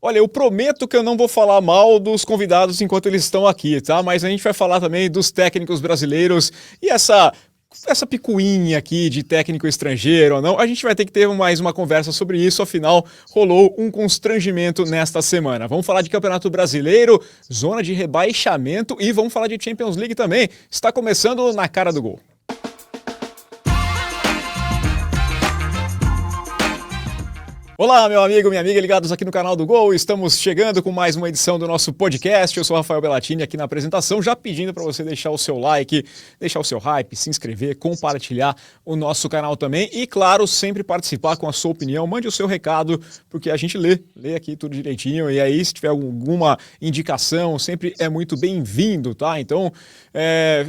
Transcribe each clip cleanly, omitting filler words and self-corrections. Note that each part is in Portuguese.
Olha, eu prometo que eu não vou falar mal dos convidados enquanto eles estão aqui, tá? Mas a gente vai falar também dos técnicos brasileiros e essa picuinha aqui de técnico estrangeiro ou não, a gente vai ter que ter mais uma conversa sobre isso, afinal, rolou um constrangimento nesta semana. Vamos falar de Campeonato Brasileiro, zona de rebaixamento e vamos falar de Champions League também. Está começando Na Cara do Gol. Olá, meu amigo, minha amiga, ligados aqui no canal do Gol. Estamos chegando com mais uma edição do nosso podcast. Eu sou o Rafael Bellatini aqui na apresentação, já pedindo para você deixar o seu like, deixar o seu hype, se inscrever, compartilhar o nosso canal também e, claro, sempre participar com a sua opinião. Mande o seu recado, porque a gente lê aqui tudo direitinho e aí, se tiver alguma indicação, sempre é muito bem-vindo, tá? Então,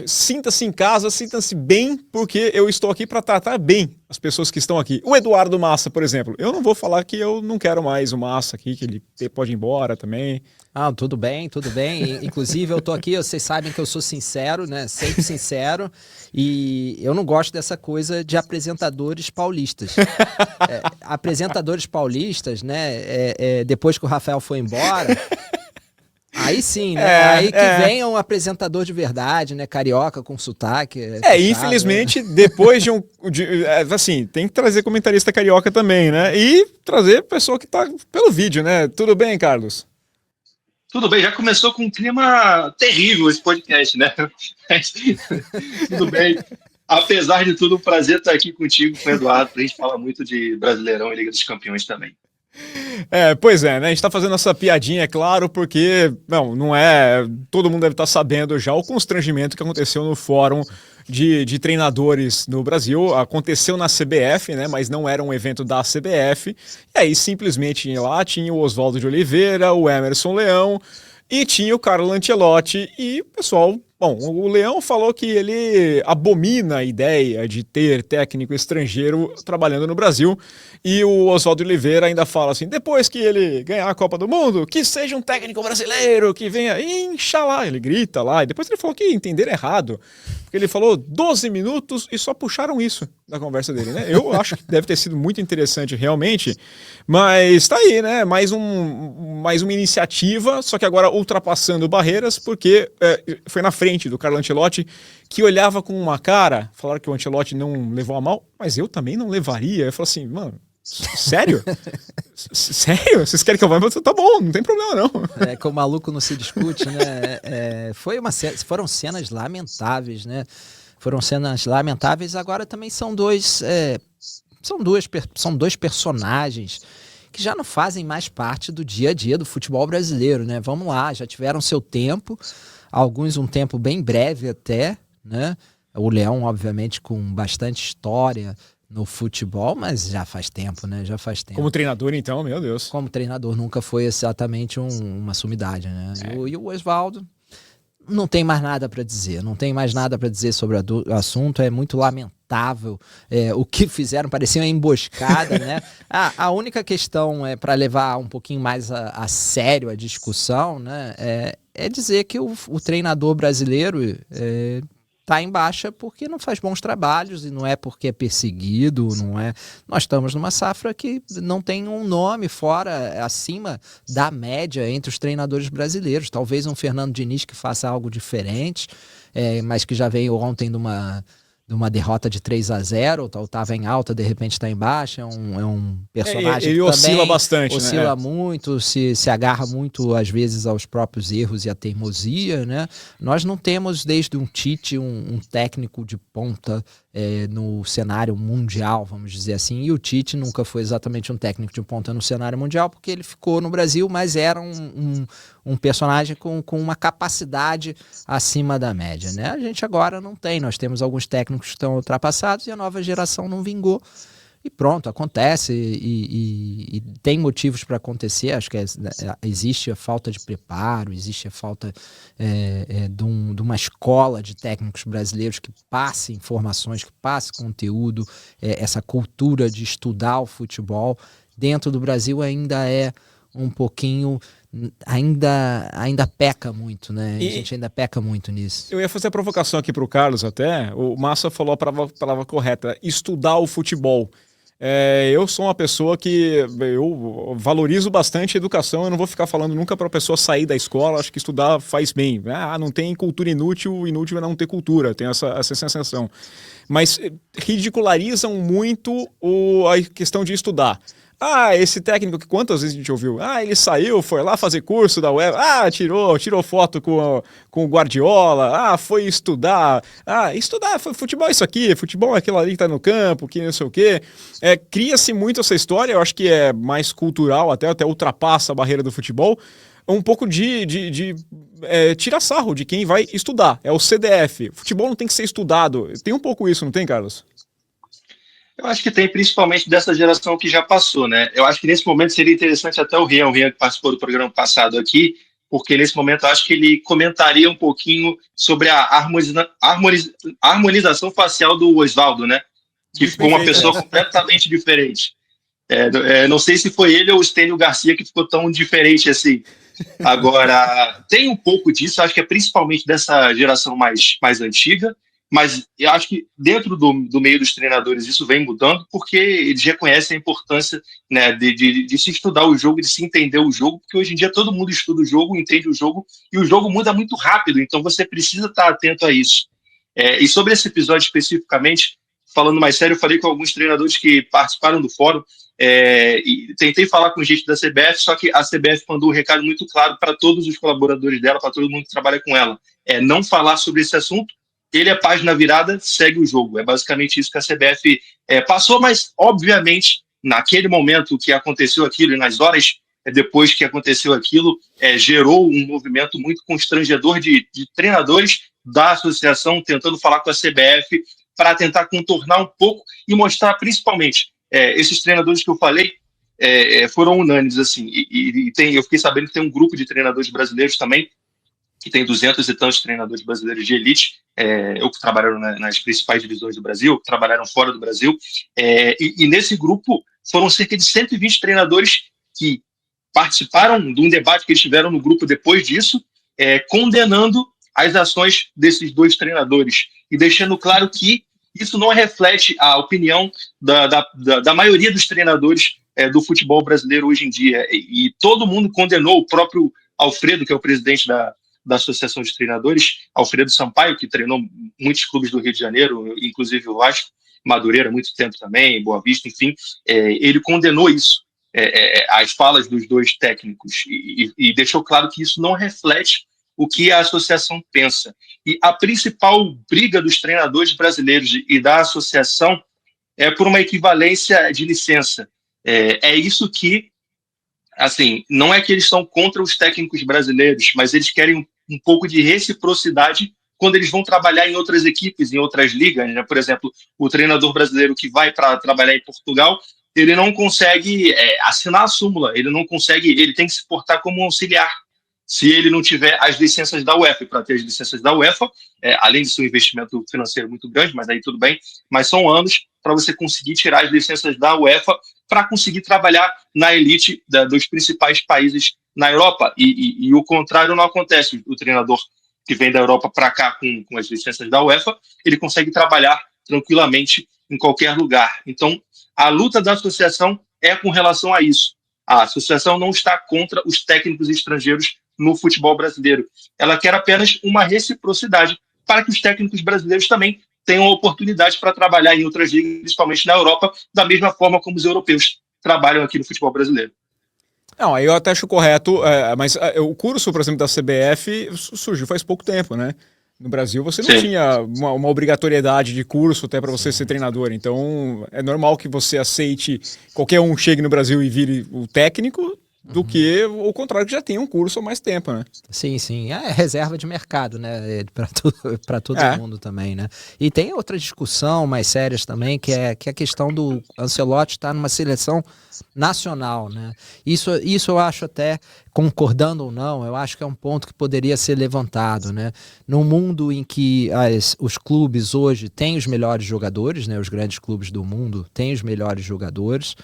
sinta-se em casa, sinta-se bem, porque eu estou aqui para tratar bem as pessoas que estão aqui. O Eduardo Massa, por exemplo, eu não vou falar que eu não quero mais o Massa aqui, que ele pode ir embora também. Ah, tudo bem, tudo bem. Inclusive, eu tô aqui, vocês sabem que eu sou sincero, né? Sempre sincero. E eu não gosto dessa coisa de apresentadores paulistas. Apresentadores paulistas, né? Depois que o Rafael foi embora... Aí sim, né? Aí que venha um apresentador de verdade, né? Carioca com sotaque. Puxado, infelizmente, né? depois assim, tem que trazer comentarista carioca também, né? E trazer pessoa que tá pelo vídeo, né? Tudo bem, Carlos? Tudo bem, já começou com um clima terrível esse podcast, né? Tudo bem. Apesar de tudo, um prazer estar aqui contigo, com o Eduardo, pra gente falar muito de Brasileirão e Liga dos Campeões também. Pois é, né? A gente tá fazendo essa piadinha, é claro, porque, não é... Todo mundo deve estar sabendo já o constrangimento que aconteceu no fórum de treinadores no Brasil. Aconteceu na CBF, né? Mas não era um evento da CBF. E aí, simplesmente, lá tinha o Oswaldo de Oliveira, o Emerson Leão e tinha o Carlo Ancelotti e o pessoal... Bom, o Leão falou que ele abomina a ideia de ter técnico estrangeiro trabalhando no Brasil e o Oswaldo Oliveira ainda fala assim, depois que ele ganhar a Copa do Mundo, que seja um técnico brasileiro, que venha, inxalá, ele grita lá, e depois ele falou que entenderam errado, porque ele falou 12 minutos e só puxaram isso da conversa dele, né? Eu acho que deve ter sido muito interessante realmente, mas tá aí, né? Mais uma iniciativa, só que agora ultrapassando barreiras, porque foi na frente do Carlo Ancelotti, que olhava com uma cara, falaram que o Ancelotti não levou a mal, mas eu também não levaria. Eu falei assim, mano, sério? Sério? Vocês querem que eu vá? Tá bom, não tem problema não. Que o maluco não se discute, né? Foram cenas lamentáveis, né? Foram cenas lamentáveis, agora também são dois personagens que já não fazem mais parte do dia a dia do futebol brasileiro, né? Vamos lá, já tiveram seu tempo, alguns um tempo bem breve até, né? O Leão, obviamente, com bastante história no futebol, mas já faz tempo, né? Já faz tempo. Como treinador, então, meu Deus. Como treinador, nunca foi exatamente uma sumidade, né? E o Oswaldo, não tem mais nada para dizer. Não tem mais nada para dizer sobre o assunto. É muito lamentável o que fizeram. Parecia uma emboscada, né? A única questão para levar um pouquinho mais a sério a discussão, né? É dizer que o treinador brasileiro está em baixa porque não faz bons trabalhos e não é porque é perseguido, não é. Nós estamos numa safra que não tem um nome fora, acima da média entre os treinadores brasileiros. Talvez um Fernando Diniz que faça algo diferente, mas que já veio ontem de uma derrota de 3-0, estava em alta, de repente está em baixa, é um personagem ele que oscila também bastante, oscila né? muito, se agarra muito, às vezes, aos próprios erros e à teimosia, né? Nós não temos, desde um Tite, um técnico de ponta no cenário mundial, vamos dizer assim, e o Tite nunca foi exatamente um técnico de ponta no cenário mundial, porque ele ficou no Brasil, mas era um personagem com uma capacidade acima da média, né? A gente agora não tem, nós temos alguns técnicos que estão ultrapassados e a nova geração não vingou. E pronto, acontece e tem motivos para acontecer. Acho que existe a falta de preparo, existe a falta de uma escola de técnicos brasileiros que passe informações, que passe conteúdo, essa cultura de estudar o futebol. Dentro do Brasil ainda é um pouquinho... Ainda peca muito, né? A gente ainda peca muito nisso. Eu ia fazer a provocação aqui para o Carlos até. O Massa falou a palavra correta, estudar o futebol. Eu sou uma pessoa que eu valorizo bastante a educação, eu não vou ficar falando nunca para a pessoa sair da escola, acho que estudar faz bem. Não tem cultura inútil, inútil é não ter cultura, tem essa sensação. Mas ridicularizam muito a questão de estudar. Esse técnico que quantas vezes a gente ouviu? Ele saiu, foi lá fazer curso da web. Tirou foto com o Guardiola. Foi estudar. Estudar, futebol é isso aqui, futebol é aquilo ali que tá no campo, que não sei o quê. Cria-se muito essa história, eu acho que é mais cultural, até ultrapassa a barreira do futebol. Um pouco de tirar sarro de quem vai estudar. É o CDF. Futebol não tem que ser estudado. Tem um pouco isso, não tem, Carlos? Eu acho que tem, principalmente dessa geração que já passou, né? Eu acho que nesse momento seria interessante até o Rian que participou do programa passado aqui, porque nesse momento eu acho que ele comentaria um pouquinho sobre a harmonização facial do Osvaldo, né? Que ficou uma pessoa completamente diferente. Não sei se foi ele ou o Stênio Garcia que ficou tão diferente assim. Agora, tem um pouco disso, acho que é principalmente dessa geração mais antiga, mas eu acho que dentro do meio dos treinadores isso vem mudando, porque eles reconhecem a importância, né, de se estudar o jogo, de se entender o jogo, porque hoje em dia todo mundo estuda o jogo, entende o jogo, e o jogo muda muito rápido, então você precisa estar atento a isso. E sobre esse episódio especificamente, falando mais sério, eu falei com alguns treinadores que participaram do fórum, e tentei falar com gente da CBF, só que a CBF mandou um recado muito claro para todos os colaboradores dela, para todo mundo que trabalha com ela, não falar sobre esse assunto. Ele é página virada, segue o jogo. É basicamente isso que a CBF passou, mas, obviamente, naquele momento que aconteceu aquilo e nas horas depois que aconteceu aquilo, gerou um movimento muito constrangedor de treinadores da associação tentando falar com a CBF para tentar contornar um pouco e mostrar, principalmente, esses treinadores que eu falei foram unânimes, assim, eu fiquei sabendo que tem um grupo de treinadores brasileiros também, que tem 200 e tantos treinadores brasileiros de elite, ou que trabalharam nas principais divisões do Brasil, que trabalharam fora do Brasil, e nesse grupo foram cerca de 120 treinadores que participaram de um debate que eles tiveram no grupo depois disso, condenando as ações desses dois treinadores, e deixando claro que isso não reflete a opinião da maioria dos treinadores do futebol brasileiro hoje em dia, e todo mundo condenou, o próprio Alfredo, que é o presidente da Associação de Treinadores, Alfredo Sampaio, que treinou muitos clubes do Rio de Janeiro, inclusive o Vasco, Madureira, muito tempo também, Boa Vista, enfim, ele condenou isso, as falas dos dois técnicos, e deixou claro que isso não reflete o que a associação pensa. E a principal briga dos treinadores brasileiros e da associação é por uma equivalência de licença. Isso que, assim, não é que eles são contra os técnicos brasileiros, mas eles querem um pouco de reciprocidade quando eles vão trabalhar em outras equipes, em outras ligas, né? Por exemplo, o treinador brasileiro que vai para trabalhar em Portugal, ele não consegue assinar a súmula, ele tem que se portar como um auxiliar. Se ele não tiver as licenças da UEFA, para ter as licenças da UEFA, além de ser um investimento financeiro muito grande, mas aí tudo bem, mas são anos para você conseguir tirar as licenças da UEFA para conseguir trabalhar na elite dos principais países na Europa, e o contrário não acontece. O treinador que vem da Europa para cá com as licenças da UEFA, ele consegue trabalhar tranquilamente em qualquer lugar. Então, a luta da associação é com relação a isso. A associação não está contra os técnicos estrangeiros no futebol brasileiro. Ela quer apenas uma reciprocidade para que os técnicos brasileiros também tenham oportunidade para trabalhar em outras ligas, principalmente na Europa, da mesma forma como os europeus trabalham aqui no futebol brasileiro. Não, aí eu até acho correto, mas o curso, por exemplo, da CBF surgiu faz pouco tempo, né? No Brasil você não tinha uma obrigatoriedade de curso até para você ser treinador, então é normal que você aceite qualquer um chegue no Brasil e vire o técnico, do que o contrário, que já tem um curso há mais tempo, né? Sim, sim. É reserva de mercado, né? Para todo mundo também, né? E tem outra discussão mais sérias também, que é a questão do Ancelotti estar numa seleção nacional, né? Isso eu acho, até concordando ou não, eu acho que é um ponto que poderia ser levantado, né? Num mundo em que os clubes hoje têm os melhores jogadores, né? Os grandes clubes do mundo têm os melhores jogadores,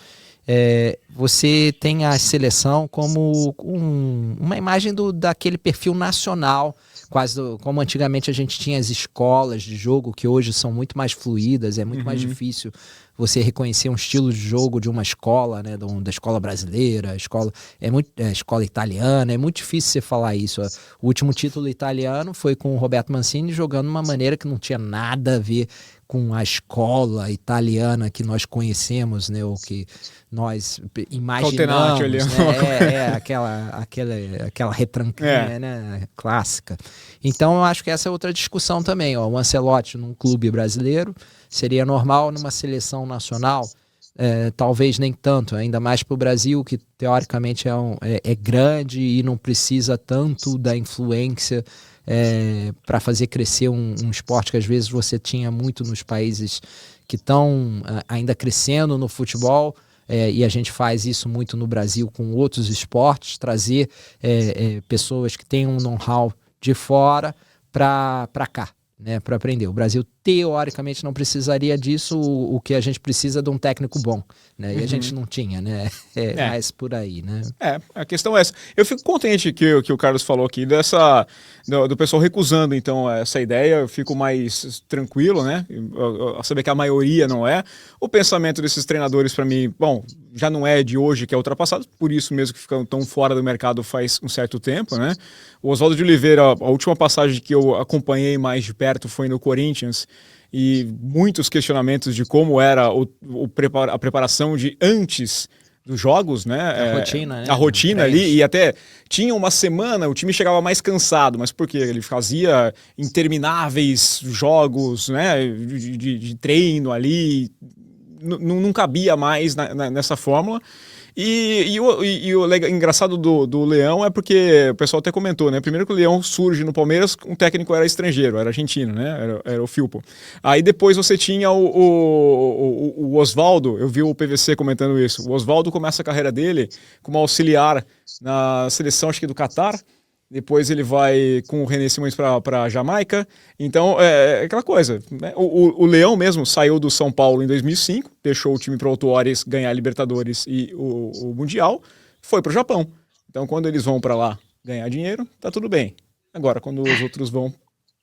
você tem a seleção como uma imagem daquele perfil nacional, quase como antigamente a gente tinha as escolas de jogo, que hoje são muito mais fluídas, é muito mais difícil você reconhecer um estilo de jogo de uma escola, né, da escola brasileira, a escola italiana, é muito difícil você falar isso. O último título italiano foi com o Roberto Mancini jogando de uma maneira que não tinha nada a ver com a escola italiana que nós conhecemos, né, ou que nós imaginamos, ali, né? Aquela retranquinha, né, clássica. Então eu acho que essa é outra discussão também, ó. O Ancelotti num clube brasileiro seria normal, numa seleção nacional talvez nem tanto, ainda mais para o Brasil, que teoricamente é grande e não precisa tanto da influência para fazer crescer um esporte que às vezes você tinha muito nos países que estão ainda crescendo no futebol. E a gente faz isso muito no Brasil com outros esportes, trazer pessoas que têm um know-how de fora para cá, né, para aprender. O Brasil, teoricamente, não precisaria disso, o que a gente precisa é de um técnico bom, né? E a gente não tinha, né? Mais por aí, né? A questão é essa. Eu fico contente que o Carlos falou aqui do pessoal recusando, então, essa ideia. Eu fico mais tranquilo, né? A saber que a maioria não é. O pensamento desses treinadores, para mim, bom, já não é de hoje que é ultrapassado, por isso mesmo que ficam tão fora do mercado faz um certo tempo, né? O Oswaldo de Oliveira, a última passagem que eu acompanhei mais de perto foi no Corinthians, e muitos questionamentos de como era a preparação de antes dos jogos, né? A rotina, né? A rotina ali, e até tinha uma semana, o time chegava mais cansado, mas por quê? Ele fazia intermináveis jogos, né? De treino ali, não cabia mais nessa fórmula. E o engraçado do Leão é porque o pessoal até comentou, né? Primeiro que o Leão surge no Palmeiras, um técnico era estrangeiro, era argentino, né? Era o Filpo. Aí depois você tinha o Oswaldo, eu vi o PVC comentando isso. O Oswaldo começa a carreira dele como auxiliar na seleção, acho que do Catar. Depois ele vai com o René Simões para Jamaica. Então, é aquela coisa, né? O Leão mesmo saiu do São Paulo em 2005, deixou o time para o Autuores ganhar a Libertadores e o Mundial, foi para o Japão. Então, quando eles vão para lá ganhar dinheiro, tá tudo bem. Agora, quando os outros vão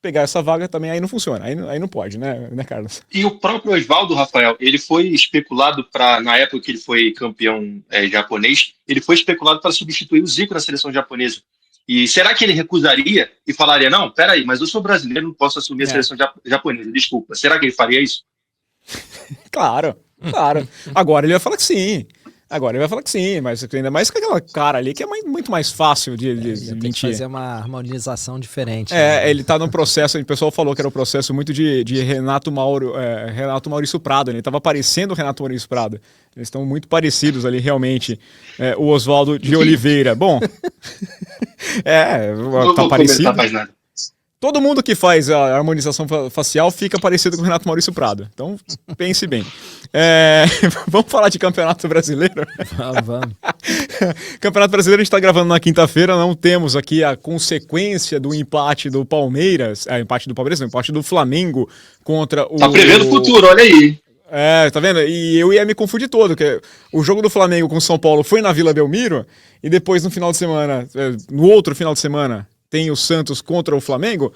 pegar essa vaga, também aí não funciona, aí não pode, né, Carlos? E o próprio Oswaldo, Rafael, ele foi especulado na época que ele foi campeão japonês, ele foi especulado para substituir o Zico na seleção japonesa. E será que ele recusaria e falaria, não, peraí, mas eu sou brasileiro, não posso assumir a seleção japonesa, desculpa. Será que ele faria isso? Claro. Agora ele vai falar que sim. Mas ainda mais com aquela cara ali que é muito mais fácil de tem mentir. que fazer uma harmonização diferente. Ele tá num processo, o pessoal falou que era um processo muito de Renato Maurício Prado, ele estava parecendo o Renato Maurício Prado. Eles estão muito parecidos ali, realmente. O Oswaldo de Oliveira. Bom, tá parecido. Mais nada. Todo mundo que faz a harmonização facial fica parecido com o Renato Maurício Prado. Então, pense bem. Vamos falar de Campeonato Brasileiro? Vamos. Campeonato Brasileiro a gente está gravando na quinta-feira, não temos aqui a consequência do empate do Palmeiras, empate do Flamengo contra o... Tá prevendo o futuro, olha aí. Tá vendo? E eu ia me confundir todo, porque o jogo do Flamengo com o São Paulo foi na Vila Belmiro, e depois no final de semana, no outro final de semana, tem o Santos contra o Flamengo,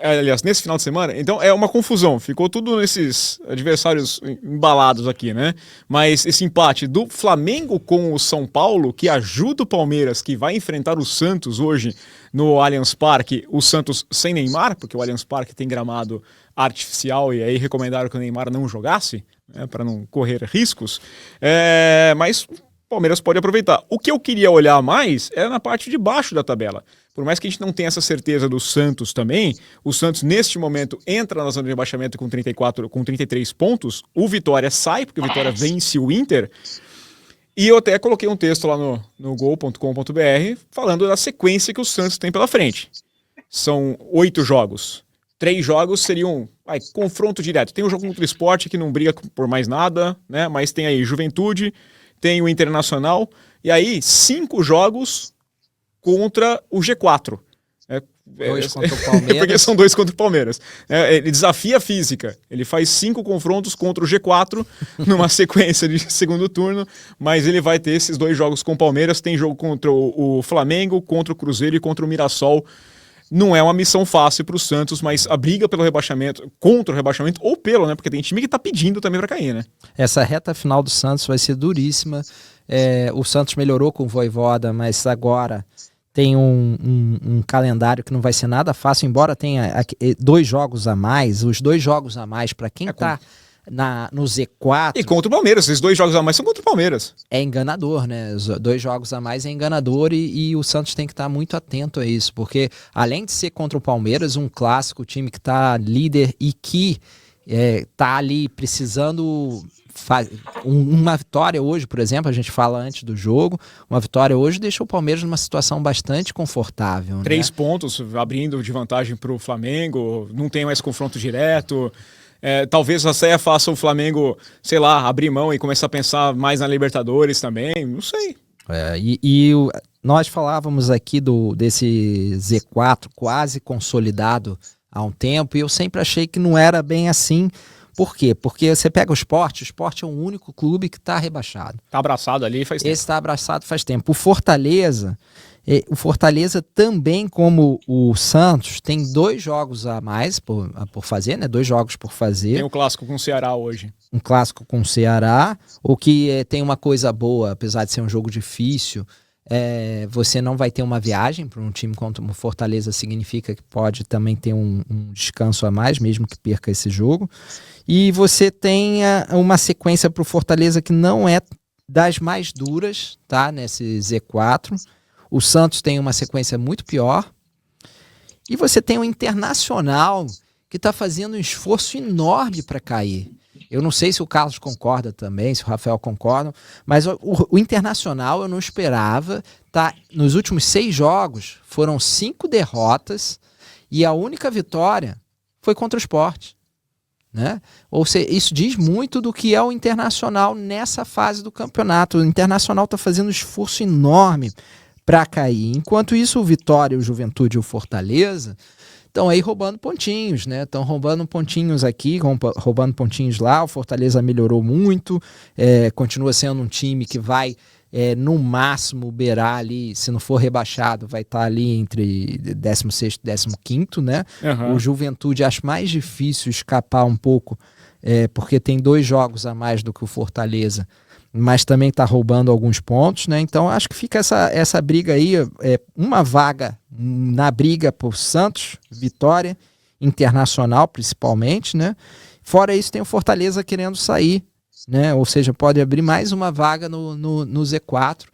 aliás, nesse final de semana, então é uma confusão, ficou tudo nesses adversários embalados aqui, né? Mas esse empate do Flamengo com o São Paulo, que ajuda o Palmeiras, que vai enfrentar o Santos hoje no Allianz Parque, o Santos sem Neymar, porque o Allianz Parque tem gramado artificial e aí recomendaram que o Neymar não jogasse, né, para não correr riscos, mas o Palmeiras pode aproveitar. O que eu queria olhar mais é na parte de baixo da tabela. Por mais que a gente não tenha essa certeza do Santos também, o Santos neste momento entra na zona de rebaixamento com 33 pontos, o Vitória sai, porque o Vitória vence o Inter, e eu até coloquei um texto lá no gol.com.br falando da sequência que o Santos tem pela frente. São 8 jogos. 3 jogos seriam confronto direto. Tem o jogo contra o Sport, que não briga por mais nada, né? Mas tem aí Juventude, tem o Internacional, e aí 5 jogos contra o G4. 2 contra o Palmeiras. Porque são 2 contra o Palmeiras. Ele desafia a física. Ele faz 5 confrontos contra o G4 numa sequência de segundo turno, mas ele vai ter esses 2 jogos com o Palmeiras. Tem jogo contra o Flamengo, contra o Cruzeiro e contra o Mirassol. Não é uma missão fácil para o Santos, mas a briga pelo rebaixamento, contra o rebaixamento, ou pelo, né? Porque tem time que tá pedindo também para cair, né? Essa reta final do Santos vai ser duríssima. O Santos melhorou com o Vojvoda, mas agora tem um calendário que não vai ser nada fácil, embora tenha 2 jogos a mais. Os 2 jogos a mais, para quem tá no Z4... E contra o Palmeiras, esses 2 jogos a mais são contra o Palmeiras. É enganador, né? Os 2 jogos a mais é enganador e o Santos tem que estar muito atento a isso, porque além de ser contra o Palmeiras, um clássico, time que tá líder e que tá ali precisando... Uma vitória hoje, por exemplo, a gente fala antes do jogo, uma vitória hoje deixou o Palmeiras numa situação bastante confortável. 3 né? pontos, abrindo de vantagem para o Flamengo, não tem mais confronto direto. Talvez a CEA faça o Flamengo, sei lá, abrir mão e começar a pensar mais na Libertadores também, não sei. Nós falávamos aqui desse Z4 quase consolidado há um tempo, e eu sempre achei que não era bem assim. Por quê? Porque você pega o Sport é o único clube que está rebaixado. Está abraçado ali faz tempo. Esse está abraçado faz tempo. O Fortaleza também, como o Santos, tem 2 jogos a mais por fazer, né? 2 jogos por fazer. Tem um clássico com o Ceará hoje. Um clássico com o Ceará, o que tem uma coisa boa, apesar de ser um jogo difícil, você não vai ter uma viagem para um time como o Fortaleza, significa que pode também ter um descanso a mais, mesmo que perca esse jogo. E você tem uma sequência para o Fortaleza que não é das mais duras, tá? Nesse Z4. O Santos tem uma sequência muito pior. E você tem o Internacional, que está fazendo um esforço enorme para cair. Eu não sei se o Carlos concorda também, se o Rafael concorda, mas o Internacional eu não esperava. Tá? Nos últimos 6 jogos foram 5 derrotas e a única vitória foi contra o Sport. Né? Ou seja, isso diz muito do que é o Internacional nessa fase do campeonato. O Internacional está fazendo um esforço enorme para cair. Enquanto isso, o Vitória, o Juventude e o Fortaleza estão aí roubando pontinhos, né? Estão roubando pontinhos aqui, roubando pontinhos lá. O Fortaleza melhorou muito, continua sendo um time que vai, no máximo, beirar ali, se não for rebaixado, vai estar ali entre 16º e 15º, né? Uhum. O Juventude acho mais difícil escapar um pouco, porque tem 2 jogos a mais do que o Fortaleza, mas também está roubando alguns pontos, né? Então acho que fica essa briga aí, uma vaga na briga por Santos, Vitória, Internacional principalmente, né? Fora isso tem o Fortaleza querendo sair, né? Ou seja, pode abrir mais uma vaga no Z4.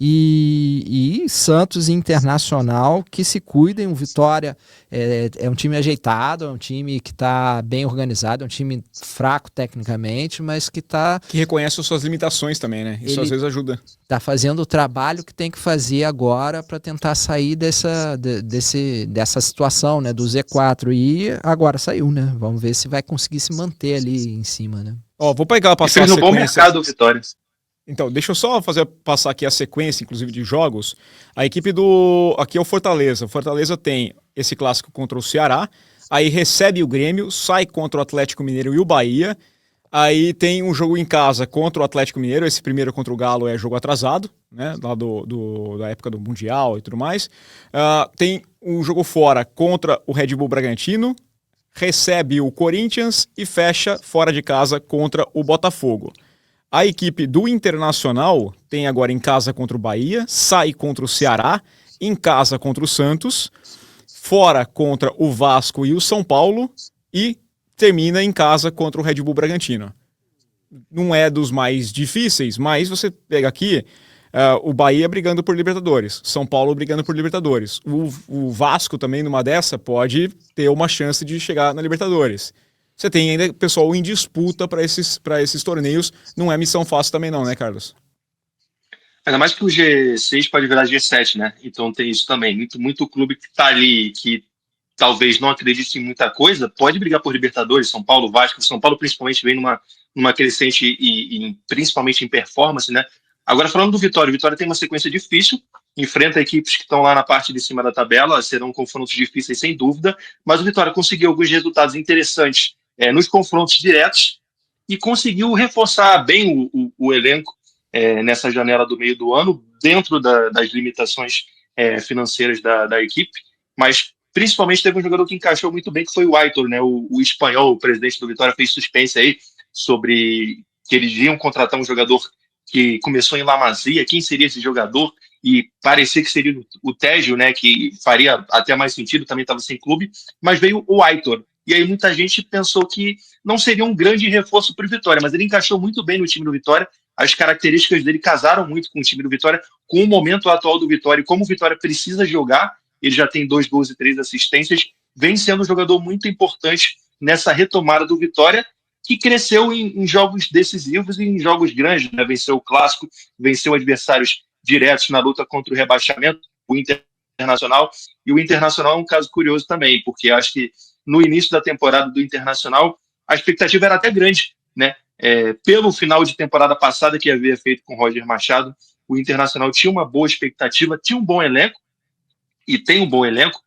E Santos e Internacional que se cuidem. O Vitória é um time ajeitado, é um time que está bem organizado, é um time fraco tecnicamente, mas que reconhece as suas limitações também, né? Isso às vezes ajuda. Está fazendo o trabalho que tem que fazer agora para tentar sair dessa situação, né, do Z4. E agora saiu, né? Vamos ver se vai conseguir se manter ali em cima, né? Vou pegar passar a sequência. Bom mercado, Vitória. Então, deixa eu só passar aqui a sequência, inclusive, de jogos. A equipe aqui é o Fortaleza. O Fortaleza tem esse clássico contra o Ceará, aí recebe o Grêmio, sai contra o Atlético Mineiro e o Bahia, aí tem um jogo em casa contra o Atlético Mineiro, esse primeiro contra o Galo é jogo atrasado, né, lá da época do Mundial e tudo mais. Tem um jogo fora contra o Red Bull Bragantino, recebe o Corinthians e fecha fora de casa contra o Botafogo. A equipe do Internacional tem agora em casa contra o Bahia, sai contra o Ceará, em casa contra o Santos, fora contra o Vasco e o São Paulo e termina em casa contra o Red Bull Bragantino. Não é dos mais difíceis, mas você pega aqui o Bahia brigando por Libertadores, São Paulo brigando por Libertadores. O Vasco também, numa dessa, pode ter uma chance de chegar na Libertadores. Você tem ainda pessoal em disputa para esses torneios. Não é missão fácil também não, né, Carlos? Ainda mais que o G6 pode virar G7, né? Então tem isso também. Muito clube que está ali, que talvez não acredite em muita coisa, pode brigar por Libertadores. São Paulo, Vasco. São Paulo principalmente vem numa crescente e principalmente em performance, né? Agora falando do Vitória. O Vitória tem uma sequência difícil. enfrenta equipes que estão lá na parte de cima da tabela, serão confrontos difíceis sem dúvida, mas o Vitória conseguiu alguns resultados interessantes nos confrontos diretos e conseguiu reforçar bem o elenco nessa janela do meio do ano, dentro das limitações financeiras da equipe, mas principalmente teve um jogador que encaixou muito bem, que foi o Aitor, né? O espanhol, o presidente do Vitória, fez suspense aí sobre que eles iam contratar um jogador que começou em La Masia, quem seria esse jogador? E parecia que seria o Tégio, né? Que faria até mais sentido, também estava sem clube, mas veio o Aitor. E aí muita gente pensou que não seria um grande reforço para o Vitória, mas ele encaixou muito bem no time do Vitória. As características dele casaram muito com o time do Vitória, com o momento atual do Vitória e como o Vitória precisa jogar. Ele já tem 2 gols e 3 assistências, vem sendo um jogador muito importante nessa retomada do Vitória, que cresceu em jogos decisivos e em jogos grandes, né? Venceu o Clássico, venceu adversários diretos na luta contra o rebaixamento, o Internacional, e o Internacional é um caso curioso também, porque acho que no início da temporada do Internacional, a expectativa era até grande, né? Pelo final de temporada passada que havia feito com o Roger Machado, o Internacional tinha uma boa expectativa, tinha um bom elenco, e tem um bom elenco,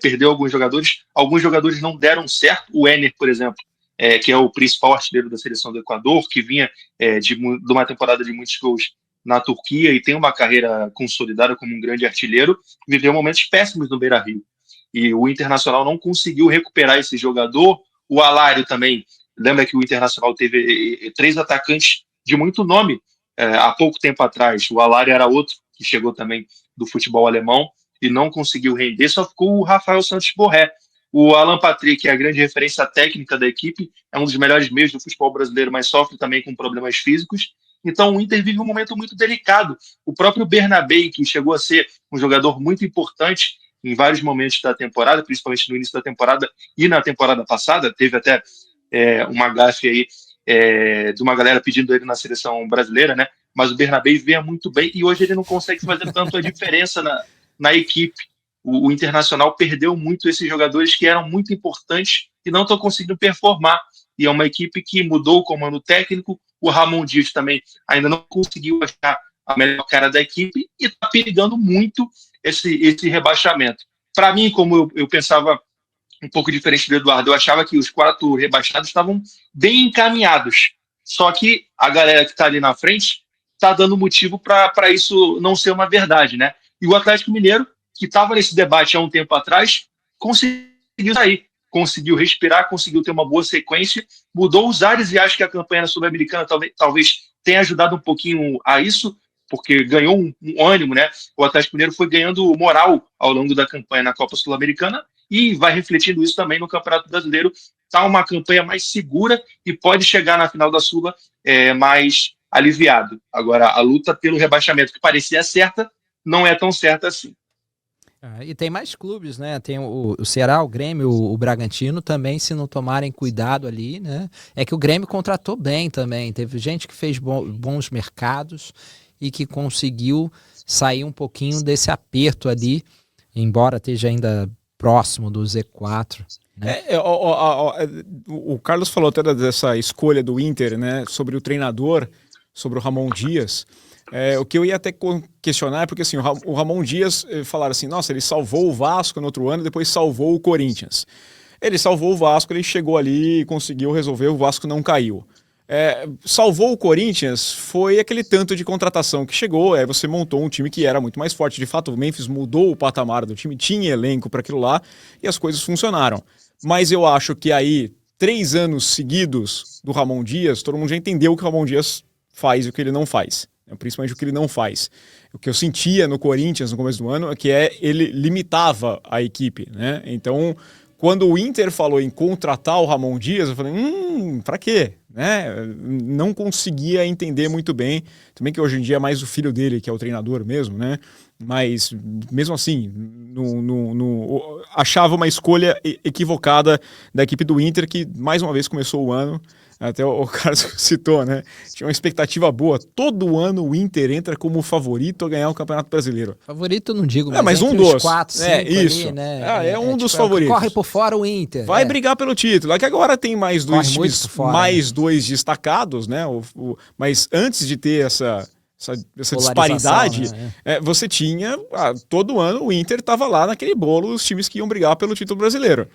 perdeu alguns jogadores não deram certo, o Enner, por exemplo, que é o principal artilheiro da seleção do Equador, que vinha de uma temporada de muitos gols na Turquia e tem uma carreira consolidada como um grande artilheiro, viveu momentos péssimos no Beira-Rio. E o Internacional não conseguiu recuperar esse jogador. O Alário também, lembra que o Internacional teve 3 atacantes de muito nome há pouco tempo atrás. O Alário era outro que chegou também do futebol alemão e não conseguiu render, só ficou o Rafael Santos Borré. O Alan Patrick é a grande referência técnica da equipe, é um dos melhores meios do futebol brasileiro, mas sofre também com problemas físicos. Então o Inter vive um momento muito delicado. O próprio Bernabei, que chegou a ser um jogador muito importante em vários momentos da temporada, principalmente no início da temporada e na temporada passada, teve até uma gafe aí de uma galera pedindo ele na seleção brasileira, né? Mas o Bernabei veio muito bem e hoje ele não consegue fazer tanto a diferença na equipe. O Internacional perdeu muito esses jogadores que eram muito importantes e não estão conseguindo performar. E é uma equipe que mudou o comando técnico. O Ramon Dias também ainda não conseguiu achar a melhor cara da equipe e está perigando muito esse rebaixamento. Para mim, como eu pensava um pouco diferente do Eduardo, eu achava que os 4 rebaixados estavam bem encaminhados. Só que a galera que está ali na frente está dando motivo para isso não ser uma verdade, né? E o Atlético Mineiro, que estava nesse debate há um tempo atrás, conseguiu sair, conseguiu respirar, conseguiu ter uma boa sequência, mudou os ares e acho que a campanha sul-americana talvez tenha ajudado um pouquinho a isso, porque ganhou um ânimo, né? O Atlético Mineiro foi ganhando moral ao longo da campanha na Copa Sul-Americana e vai refletindo isso também no Campeonato Brasileiro. Está uma campanha mais segura e pode chegar na final da Sula mais aliviado. Agora, a luta pelo rebaixamento, que parecia certa, não é tão certa assim. E tem mais clubes, né? Tem o Ceará, o Grêmio, o Bragantino também, se não tomarem cuidado ali, né? É que o Grêmio contratou bem também. Teve gente que fez bons mercados e que conseguiu sair um pouquinho desse aperto ali, embora esteja ainda próximo do Z4. Né? O Carlos falou até dessa escolha do Inter, né? Sobre o treinador, sobre o Ramon Dias. O que eu ia até questionar é porque assim, o Ramon Dias falaram assim, nossa, ele salvou o Vasco no outro ano e depois salvou o Corinthians. Ele salvou o Vasco, ele chegou ali e conseguiu resolver, o Vasco não caiu. Salvou o Corinthians foi aquele tanto de contratação que chegou, você montou um time que era muito mais forte. De fato, o Memphis mudou o patamar do time, tinha elenco para aquilo lá e as coisas funcionaram. Mas eu acho que aí, 3 anos seguidos do Ramon Dias, todo mundo já entendeu o que o Ramon Dias faz e o que ele não faz. Principalmente o que ele não faz. O que eu sentia no Corinthians no começo do ano é que ele limitava a equipe, né? Então, quando o Inter falou em contratar o Ramon Dias, eu falei, pra quê? Né? Não conseguia entender muito bem. Também que hoje em dia é mais o filho dele que é o treinador mesmo, né? Mas, mesmo assim, achava uma escolha equivocada da equipe do Inter, que mais uma vez começou o ano. Até o Carlos citou, né? Tinha uma expectativa boa. Todo ano o Inter entra como favorito a ganhar o Campeonato Brasileiro. Favorito eu não digo, mas um dos 4, 5 isso. Ali, né? Um dos favoritos. Corre por fora o Inter. Vai brigar pelo título. É que agora tem mais dois times, mais 2 destacados, né? Mas antes de ter essa disparidade, né? você tinha, todo ano o Inter estava lá naquele bolo, os times que iam brigar pelo título brasileiro.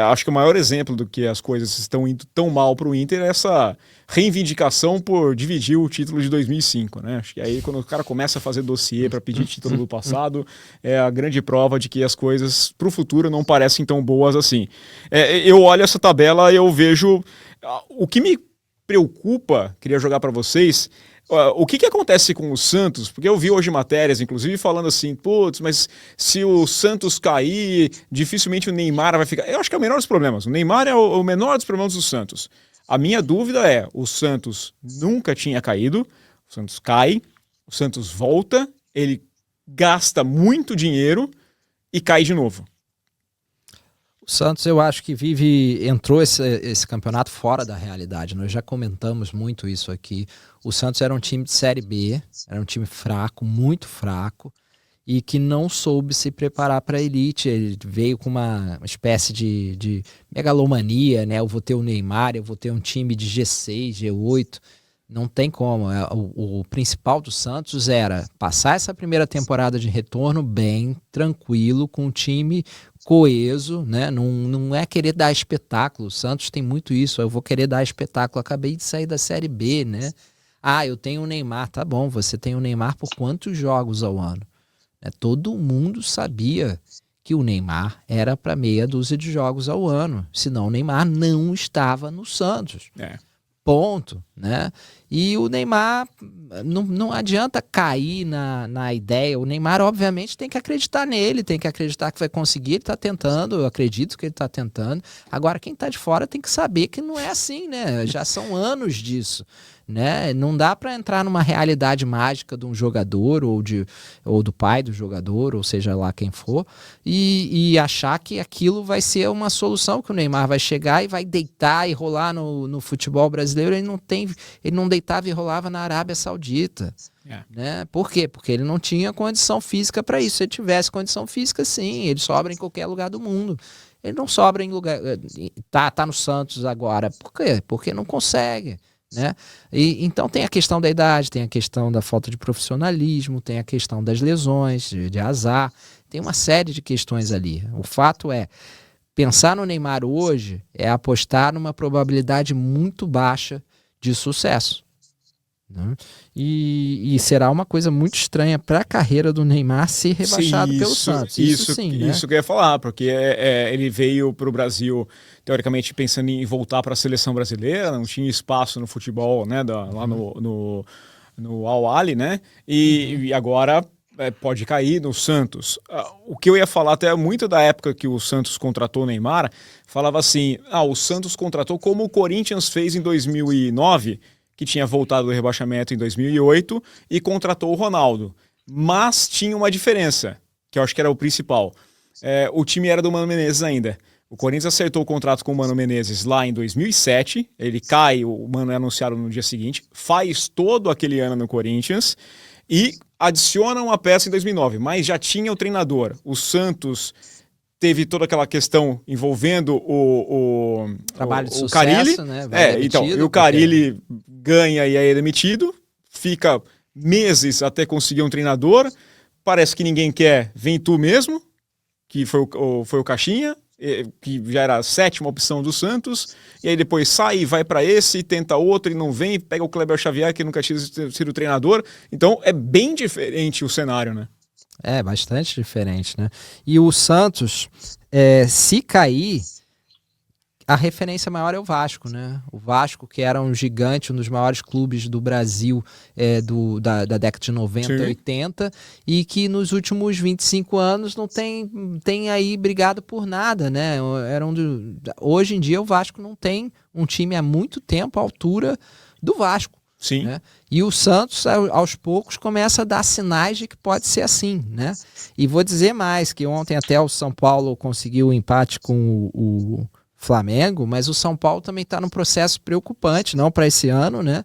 Acho que o maior exemplo do que as coisas estão indo tão mal para o Inter é essa reivindicação por dividir o título de 2005, né? Acho que aí quando o cara começa a fazer dossiê para pedir título do passado, é a grande prova de que as coisas para o futuro não parecem tão boas assim. Eu olho essa tabela e eu vejo... O que me preocupa, queria jogar para vocês... O que acontece com o Santos? Porque eu vi hoje matérias, inclusive, falando assim, putz, mas se o Santos cair, dificilmente o Neymar vai ficar... Eu acho que é o menor dos problemas. O Neymar é o menor dos problemas do Santos. A minha dúvida é, o Santos nunca tinha caído, o Santos cai, o Santos volta, ele gasta muito dinheiro e cai de novo. O Santos, eu acho que entrou esse campeonato fora da realidade. Nós já comentamos muito isso aqui. O Santos era um time de Série B, era um time fraco, muito fraco, e que não soube se preparar para a elite. Ele veio com uma espécie de megalomania, né? Eu vou ter o Neymar, eu vou ter um time de G6, G8. Não tem como. O principal do Santos era passar essa primeira temporada de retorno bem, tranquilo, com um time coeso, né? Não é querer dar espetáculo. O Santos tem muito isso. Eu vou querer dar espetáculo. Acabei de sair da Série B, né? Eu tenho o Neymar. Tá bom, você tem o Neymar por quantos jogos ao ano? Todo mundo sabia que o Neymar era para meia dúzia de jogos ao ano. Senão o Neymar não estava no Santos. Ponto, né? E o Neymar, não adianta cair na ideia. O Neymar, obviamente, tem que acreditar nele, tem que acreditar que vai conseguir. Ele está tentando, eu acredito que ele está tentando. Agora, quem está de fora tem que saber que não é assim, né? Já são anos disso, né? Não dá para entrar numa realidade mágica de um jogador ou do pai do jogador, ou seja lá quem for, e achar que aquilo vai ser uma solução, que o Neymar vai chegar e vai deitar e rolar no futebol brasileiro. Ele não deitava e rolava na Arábia Saudita. Né? Por quê? Porque ele não tinha condição física para isso. Se ele tivesse condição física, sim, ele sobra em qualquer lugar do mundo. Ele não sobra em lugar... Tá no Santos agora. Por quê? Porque não consegue. Né? Então tem a questão da idade, tem a questão da falta de profissionalismo, tem a questão das lesões, de azar, tem uma série de questões ali. O fato é, pensar no Neymar hoje é apostar numa probabilidade muito baixa de sucesso. Né? E será uma coisa muito estranha para a carreira do Neymar ser rebaixado pelo Santos. Isso sim, né? Isso que eu ia falar, porque ele veio para o Brasil, teoricamente, pensando em voltar para a seleção brasileira, não tinha espaço no futebol, né, lá no Al-Ahly, né? E agora pode cair no Santos. O que eu ia falar até muito da época que o Santos contratou o Neymar, falava assim, o Santos contratou como o Corinthians fez em 2009, que tinha voltado do rebaixamento em 2008 e contratou o Ronaldo. Mas tinha uma diferença, que eu acho que era o principal. O time era do Mano Menezes ainda. O Corinthians acertou o contrato com o Mano Menezes lá em 2007, ele cai, o Mano é anunciado no dia seguinte, faz todo aquele ano no Corinthians e adiciona uma peça em 2009, mas já tinha o treinador. O Santos teve toda aquela questão envolvendo o trabalho de o sucesso, Carille, né? Então, e o Carille ganha e aí é demitido, fica meses até conseguir um treinador, parece que ninguém quer, vem tu mesmo, que foi o Caixinha, que já era a 7ª opção do Santos, e aí depois sai e vai para esse, tenta outro e não vem, pega o Kleber Xavier, que nunca tinha sido treinador, então é bem diferente o cenário, né? É, bastante diferente, né? E o Santos, se cair, a referência maior é o Vasco, né? O Vasco, que era um gigante, um dos maiores clubes do Brasil da década de 90, Sim. 80, e que nos últimos 25 anos não tem aí brigado por nada, né? Hoje em dia o Vasco não tem um time há muito tempo à altura do Vasco. Sim. Né? E o Santos, aos poucos, começa a dar sinais de que pode ser assim, né? E vou dizer mais, que ontem até o São Paulo conseguiu o empate com o Flamengo, mas o São Paulo também está num processo preocupante, não para esse ano, né?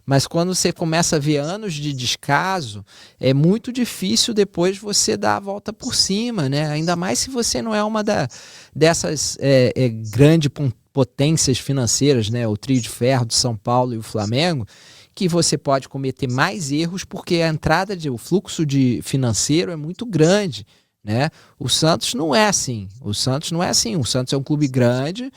Mas quando você começa a ver anos de descaso, é muito difícil depois você dar a volta por cima, né? Ainda mais se você não é uma dessas grandes potências financeiras, né? O trio de ferro do São Paulo e o Flamengo, que você pode cometer mais erros porque a entrada o fluxo financeiro é muito grande, né? O Santos não é assim. O Santos é um clube grande,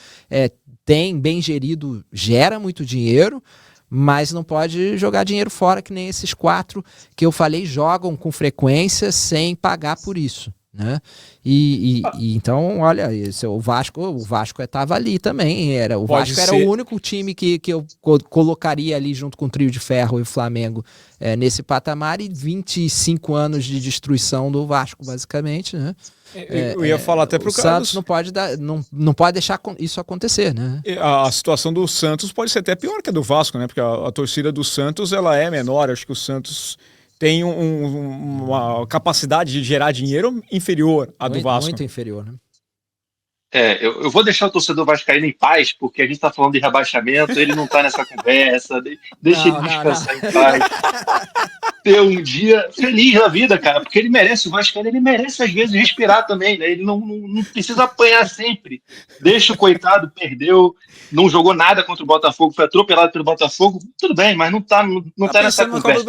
bem gerido, gera muito dinheiro, mas não pode jogar dinheiro fora, que nem esses 4 que eu falei jogam com frequência sem pagar por isso, né? Então, olha, o Vasco estava ali também. Vasco era o único time que eu colocaria ali junto com o Trio de Ferro e o Flamengo nesse patamar, e 25 anos de destruição do Vasco, basicamente, né? Eu ia falar até pro Carlos. O Santos não pode deixar isso acontecer, né? A situação do Santos pode ser até pior que a do Vasco, né? Porque a torcida do Santos, ela é menor. Acho que o Santos tem uma capacidade de gerar dinheiro inferior à do Vasco. Muito inferior, né? Eu vou deixar o torcedor vascaíno em paz, porque a gente está falando de rebaixamento, ele não está nessa conversa, deixa ele descansar em paz. Ter um dia feliz na vida, cara, porque ele merece, o vascaíno, ele merece às vezes respirar também, né? Ele não precisa apanhar sempre. Deixa o coitado, perdeu, não jogou nada contra o Botafogo, foi atropelado pelo Botafogo, tudo bem, mas não tá nessa conversa.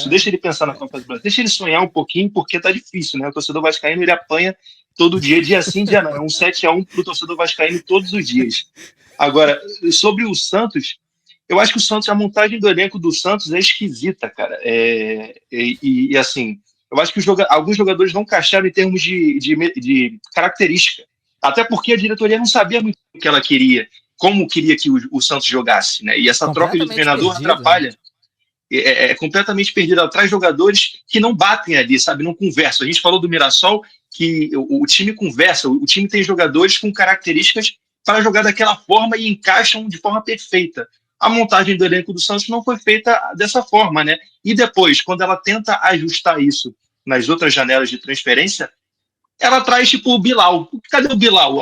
Deixa ele pensar na Copa do Brasil, deixa ele sonhar um pouquinho, porque tá difícil, né? O torcedor vascaíno, ele apanha todo dia sim, dia não. É um 7-1 pro torcedor vascaíno todos os dias. Agora, sobre o Santos, eu acho que o Santos, a montagem do elenco do Santos é esquisita, cara. Assim, eu acho que alguns jogadores não encaixaram em termos de característica. Até porque a diretoria não sabia muito o que ela queria, como queria que o Santos jogasse, né? E essa troca de treinador atrapalha. É completamente perdido. Ela traz jogadores que não batem ali, sabe? Não conversam. A gente falou do Mirassol, que o time conversa, o time tem jogadores com características para jogar daquela forma e encaixam de forma perfeita. A montagem do elenco do Santos não foi feita dessa forma, né? E depois, quando ela tenta ajustar isso nas outras janelas de transferência, ela traz tipo o Bilal. Cadê o Bilal?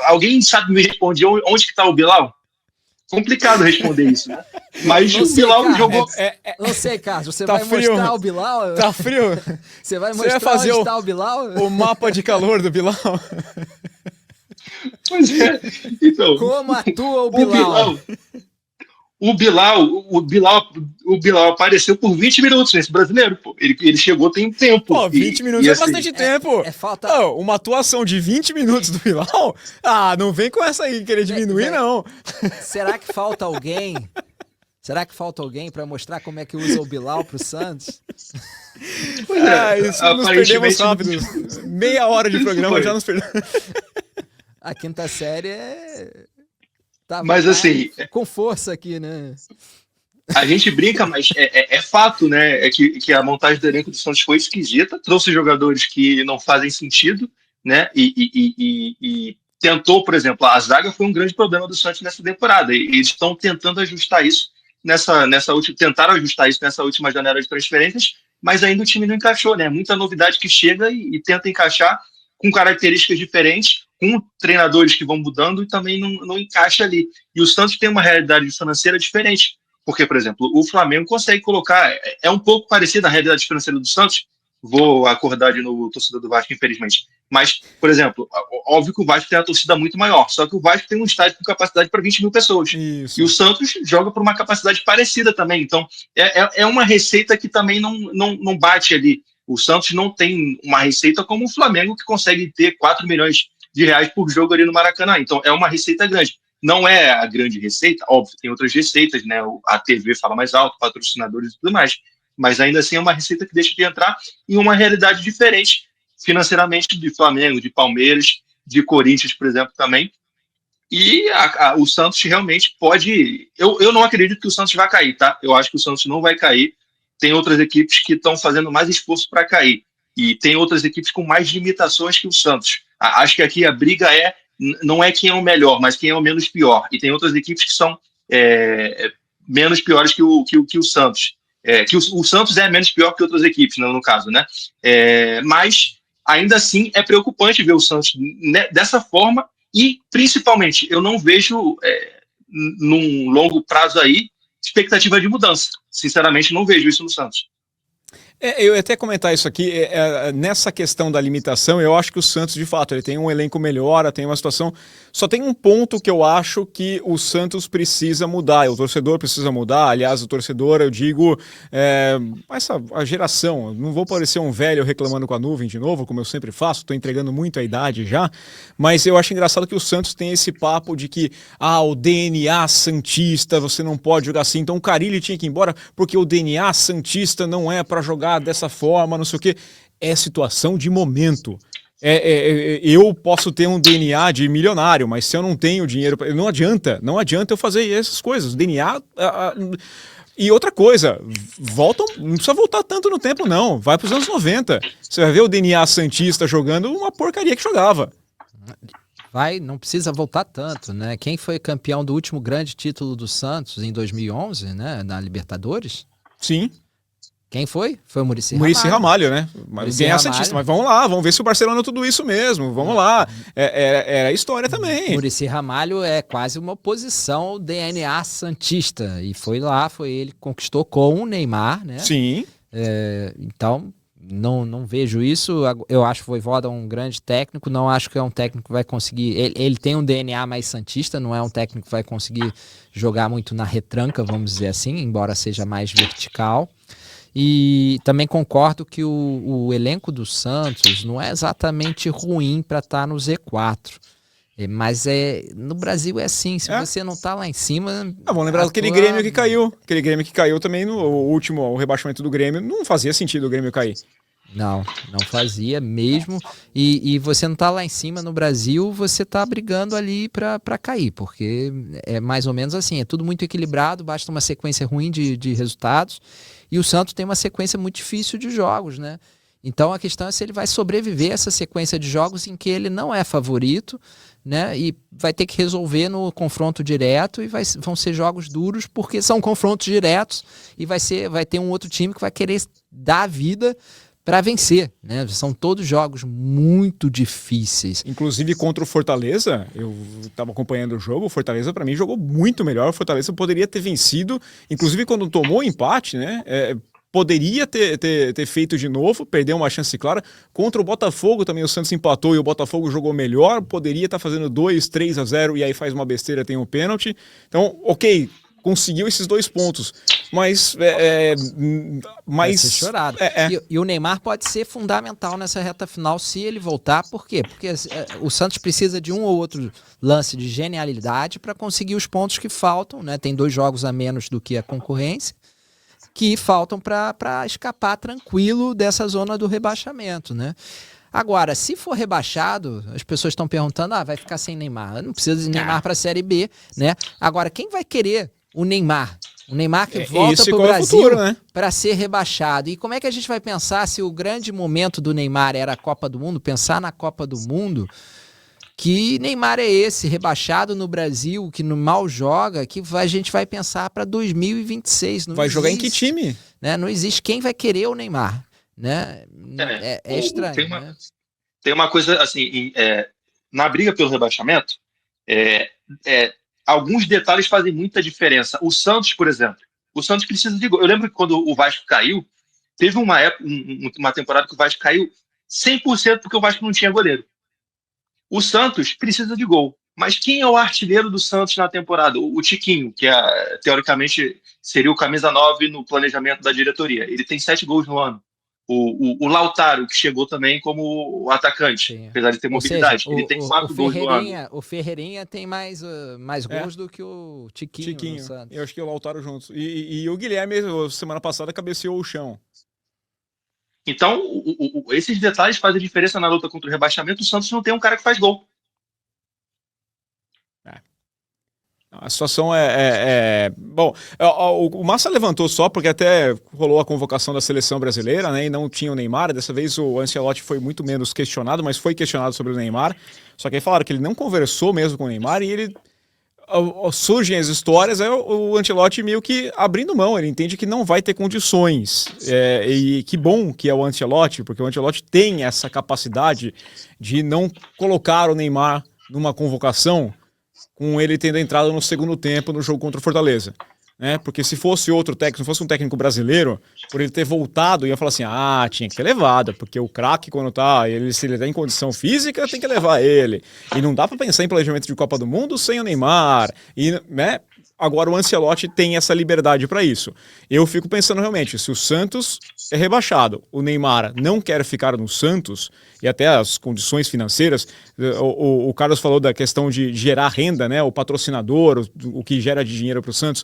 Alguém sabe me responder onde que está o Bilal? Complicado responder isso, né? Mas o Bilal jogou... Não sei, Carlos, você vai mostrar o Bilal? Tá frio? Você vai mostrar onde está o Bilal? O mapa de calor do Bilal? Pois é. Então, como atua o Bilal? O Bilal apareceu por 20 minutos nesse brasileiro, pô. Ele chegou tem tempo. Pô, 20 minutos assim, bastante tempo. Falta... uma atuação de 20 minutos do Bilal? Não vem com essa aí querer diminuir, não. Será que falta alguém? Para mostrar como é que usa o Bilal pro Santos? Isso nos perdemos rápido. Meia hora de programa já nos perdemos. A quinta série mas assim, com força aqui, né? A gente brinca, mas é fato, né? Que a montagem do elenco do Santos foi esquisita, trouxe jogadores que não fazem sentido, né? E tentou, por exemplo, a zaga foi um grande problema do Santos nessa temporada. E eles estão tentando ajustar isso tentaram ajustar isso nessa última janela de transferências, mas ainda o time não encaixou, né? Muita novidade que chega e tenta encaixar com características diferentes, com treinadores que vão mudando e também não encaixa ali. E o Santos tem uma realidade financeira diferente, porque, por exemplo, o Flamengo consegue colocar, é um pouco parecido à realidade financeira do Santos, vou acordar de novo o torcedor do Vasco, infelizmente, mas, por exemplo, óbvio que o Vasco tem uma torcida muito maior, só que o Vasco tem um estádio com capacidade para 20 mil pessoas, Isso. E o Santos joga por uma capacidade parecida também, então é uma receita que também não bate ali. O Santos não tem uma receita como o Flamengo, que consegue ter 4 milhões de reais por jogo ali no Maracanã. Então, é uma receita grande. Não é a grande receita, óbvio, tem outras receitas, né? A TV fala mais alto, patrocinadores e tudo mais. Mas ainda assim é uma receita que deixa de entrar em uma realidade diferente financeiramente de Flamengo, de Palmeiras, de Corinthians, por exemplo, também. E o Santos realmente pode... Eu não acredito que o Santos vai cair, tá? Eu acho que o Santos não vai cair. Tem outras equipes que estão fazendo mais esforço para cair. E tem outras equipes com mais limitações que o Santos. Acho que aqui a briga não é quem é o melhor, mas quem é o menos pior. E tem outras equipes que são menos piores que o Santos. Que o Santos é menos pior que outras equipes, no caso, né? Mas, ainda assim, é preocupante ver o Santos dessa forma e, principalmente, eu não vejo, num longo prazo aí, expectativa de mudança. Sinceramente, não vejo isso no Santos. Eu ia até comentar isso aqui, nessa questão da limitação, eu acho que o Santos, de fato, ele tem um elenco melhor, tem uma situação, só tem um ponto que eu acho que o Santos precisa mudar, o torcedor precisa mudar, aliás, o torcedor, eu digo, a geração, não vou parecer um velho reclamando com a nuvem de novo, como eu sempre faço, estou entregando muito a idade já, mas eu acho engraçado que o Santos tem esse papo de que, o DNA santista, você não pode jogar assim, então o Carille tinha que ir embora porque o DNA santista não é para jogar dessa forma, não sei o que. É situação de momento. Eu posso ter um DNA de milionário, mas se eu não tenho dinheiro, não adianta eu fazer essas coisas. DNA. E outra coisa, não precisa voltar tanto no tempo, não. Vai para os anos 90. Você vai ver o DNA santista jogando uma porcaria que jogava. Não precisa voltar tanto, né? Quem foi campeão do último grande título do Santos em 2011, né? Na Libertadores? Sim. Quem foi? Foi o Muricy Ramalho, né? Mas quem é santista? Mas vamos lá, vamos ver se o Barcelona é tudo isso mesmo. Vamos lá. Era a história também. Muricy Ramalho é quase uma oposição ao DNA santista. E foi ele que conquistou com o Neymar, né? Sim. Então, não vejo isso. Eu acho o Vojvoda um grande técnico. Não acho que é um técnico que vai conseguir... Ele tem um DNA mais santista, não é um técnico que vai conseguir jogar muito na retranca, vamos dizer assim, embora seja mais vertical. E também concordo que o elenco do Santos não é exatamente ruim para estar no Z4. Mas no Brasil é assim, se você não tá lá em cima... Vamos lembrar daquele Grêmio que caiu. Aquele Grêmio que caiu também o rebaixamento do Grêmio. Não fazia sentido o Grêmio cair. Não fazia mesmo. E você não tá lá em cima no Brasil, você tá brigando ali para cair, porque é mais ou menos assim, é tudo muito equilibrado, basta uma sequência ruim de resultados, e o Santos tem uma sequência muito difícil de jogos, né? Então a questão é se ele vai sobreviver a essa sequência de jogos em que ele não é favorito, né? E vai ter que resolver no confronto direto e vão ser jogos duros, porque são confrontos diretos e vai ter um outro time que vai querer dar a vida para vencer, né? São todos jogos muito difíceis. Inclusive contra o Fortaleza, eu estava acompanhando o jogo, o Fortaleza para mim jogou muito melhor, o Fortaleza poderia ter vencido, inclusive quando tomou o empate, né? Poderia ter feito de novo, perdeu uma chance clara. Contra o Botafogo também o Santos empatou e o Botafogo jogou melhor, poderia estar fazendo 2-3-0 e aí faz uma besteira, tem um pênalti. Então, ok, conseguiu esses 2 pontos, mas... Vai ser chorado. E o Neymar pode ser fundamental nessa reta final se ele voltar. Por quê? Porque o Santos precisa de um ou outro lance de genialidade para conseguir os pontos que faltam, né? Tem 2 jogos a menos do que a concorrência, que faltam para escapar tranquilo dessa zona do rebaixamento, né? Agora, se for rebaixado, as pessoas estão perguntando, vai ficar sem Neymar. Não precisa de Neymar para a Série B, né? Agora, quem vai querer o Neymar? O Neymar que volta para o Brasil para ser rebaixado. E como é que a gente vai pensar se o grande momento do Neymar era a Copa do Mundo? Pensar na Copa do Mundo... Que Neymar é esse, rebaixado no Brasil, que mal joga, que a gente vai pensar para 2026. Não vai existe, jogar em que time? Né? Não existe quem vai querer o Neymar. Né? É estranho. Tem uma coisa assim, na briga pelo rebaixamento, alguns detalhes fazem muita diferença. O Santos, por exemplo, o Santos precisa de gol. Eu lembro que quando o Vasco caiu, teve uma época, uma temporada que o Vasco caiu 100% porque o Vasco não tinha goleiro. O Santos precisa de gol. Mas quem é o artilheiro do Santos na temporada? O Tiquinho, que teoricamente seria o camisa 9 no planejamento da diretoria. Ele tem 7 gols no ano. O Lautaro, que chegou também como atacante, sim, apesar de ter mobilidade. Ele tem 4 gols no ano. O Ferreirinha tem mais gols do que o Tiquinho no Santos. Eu acho que o Lautaro juntos. E o Guilherme, semana passada, cabeceou o chão. Então, esses detalhes fazem diferença na luta contra o rebaixamento. O Santos não tem um cara que faz gol. A situação Bom, o Massa levantou só porque até rolou a convocação da seleção brasileira, né? E não tinha o Neymar. Dessa vez o Ancelotti foi muito menos questionado, mas foi questionado sobre o Neymar. Só que aí falaram que ele não conversou mesmo com o Neymar e ele... Surgem as histórias, o Ancelotti meio que abrindo mão, ele entende que não vai ter condições, e que bom que é o Ancelotti, porque o Ancelotti tem essa capacidade de não colocar o Neymar numa convocação com ele tendo entrado no segundo tempo no jogo contra o Fortaleza. né? Porque se fosse outro técnico, se fosse um técnico brasileiro, por ele ter voltado, ia falar assim, tinha que ter levado, porque o craque quando se ele tá em condição física, tem que levar ele. E não dá para pensar em planejamento de Copa do Mundo sem o Neymar, e, né? Agora o Ancelotti tem essa liberdade para isso. Eu fico pensando realmente, se o Santos é rebaixado, o Neymar não quer ficar no Santos, e até as condições financeiras, o Carlos falou da questão de gerar renda, né? O patrocinador, o que gera de dinheiro para o Santos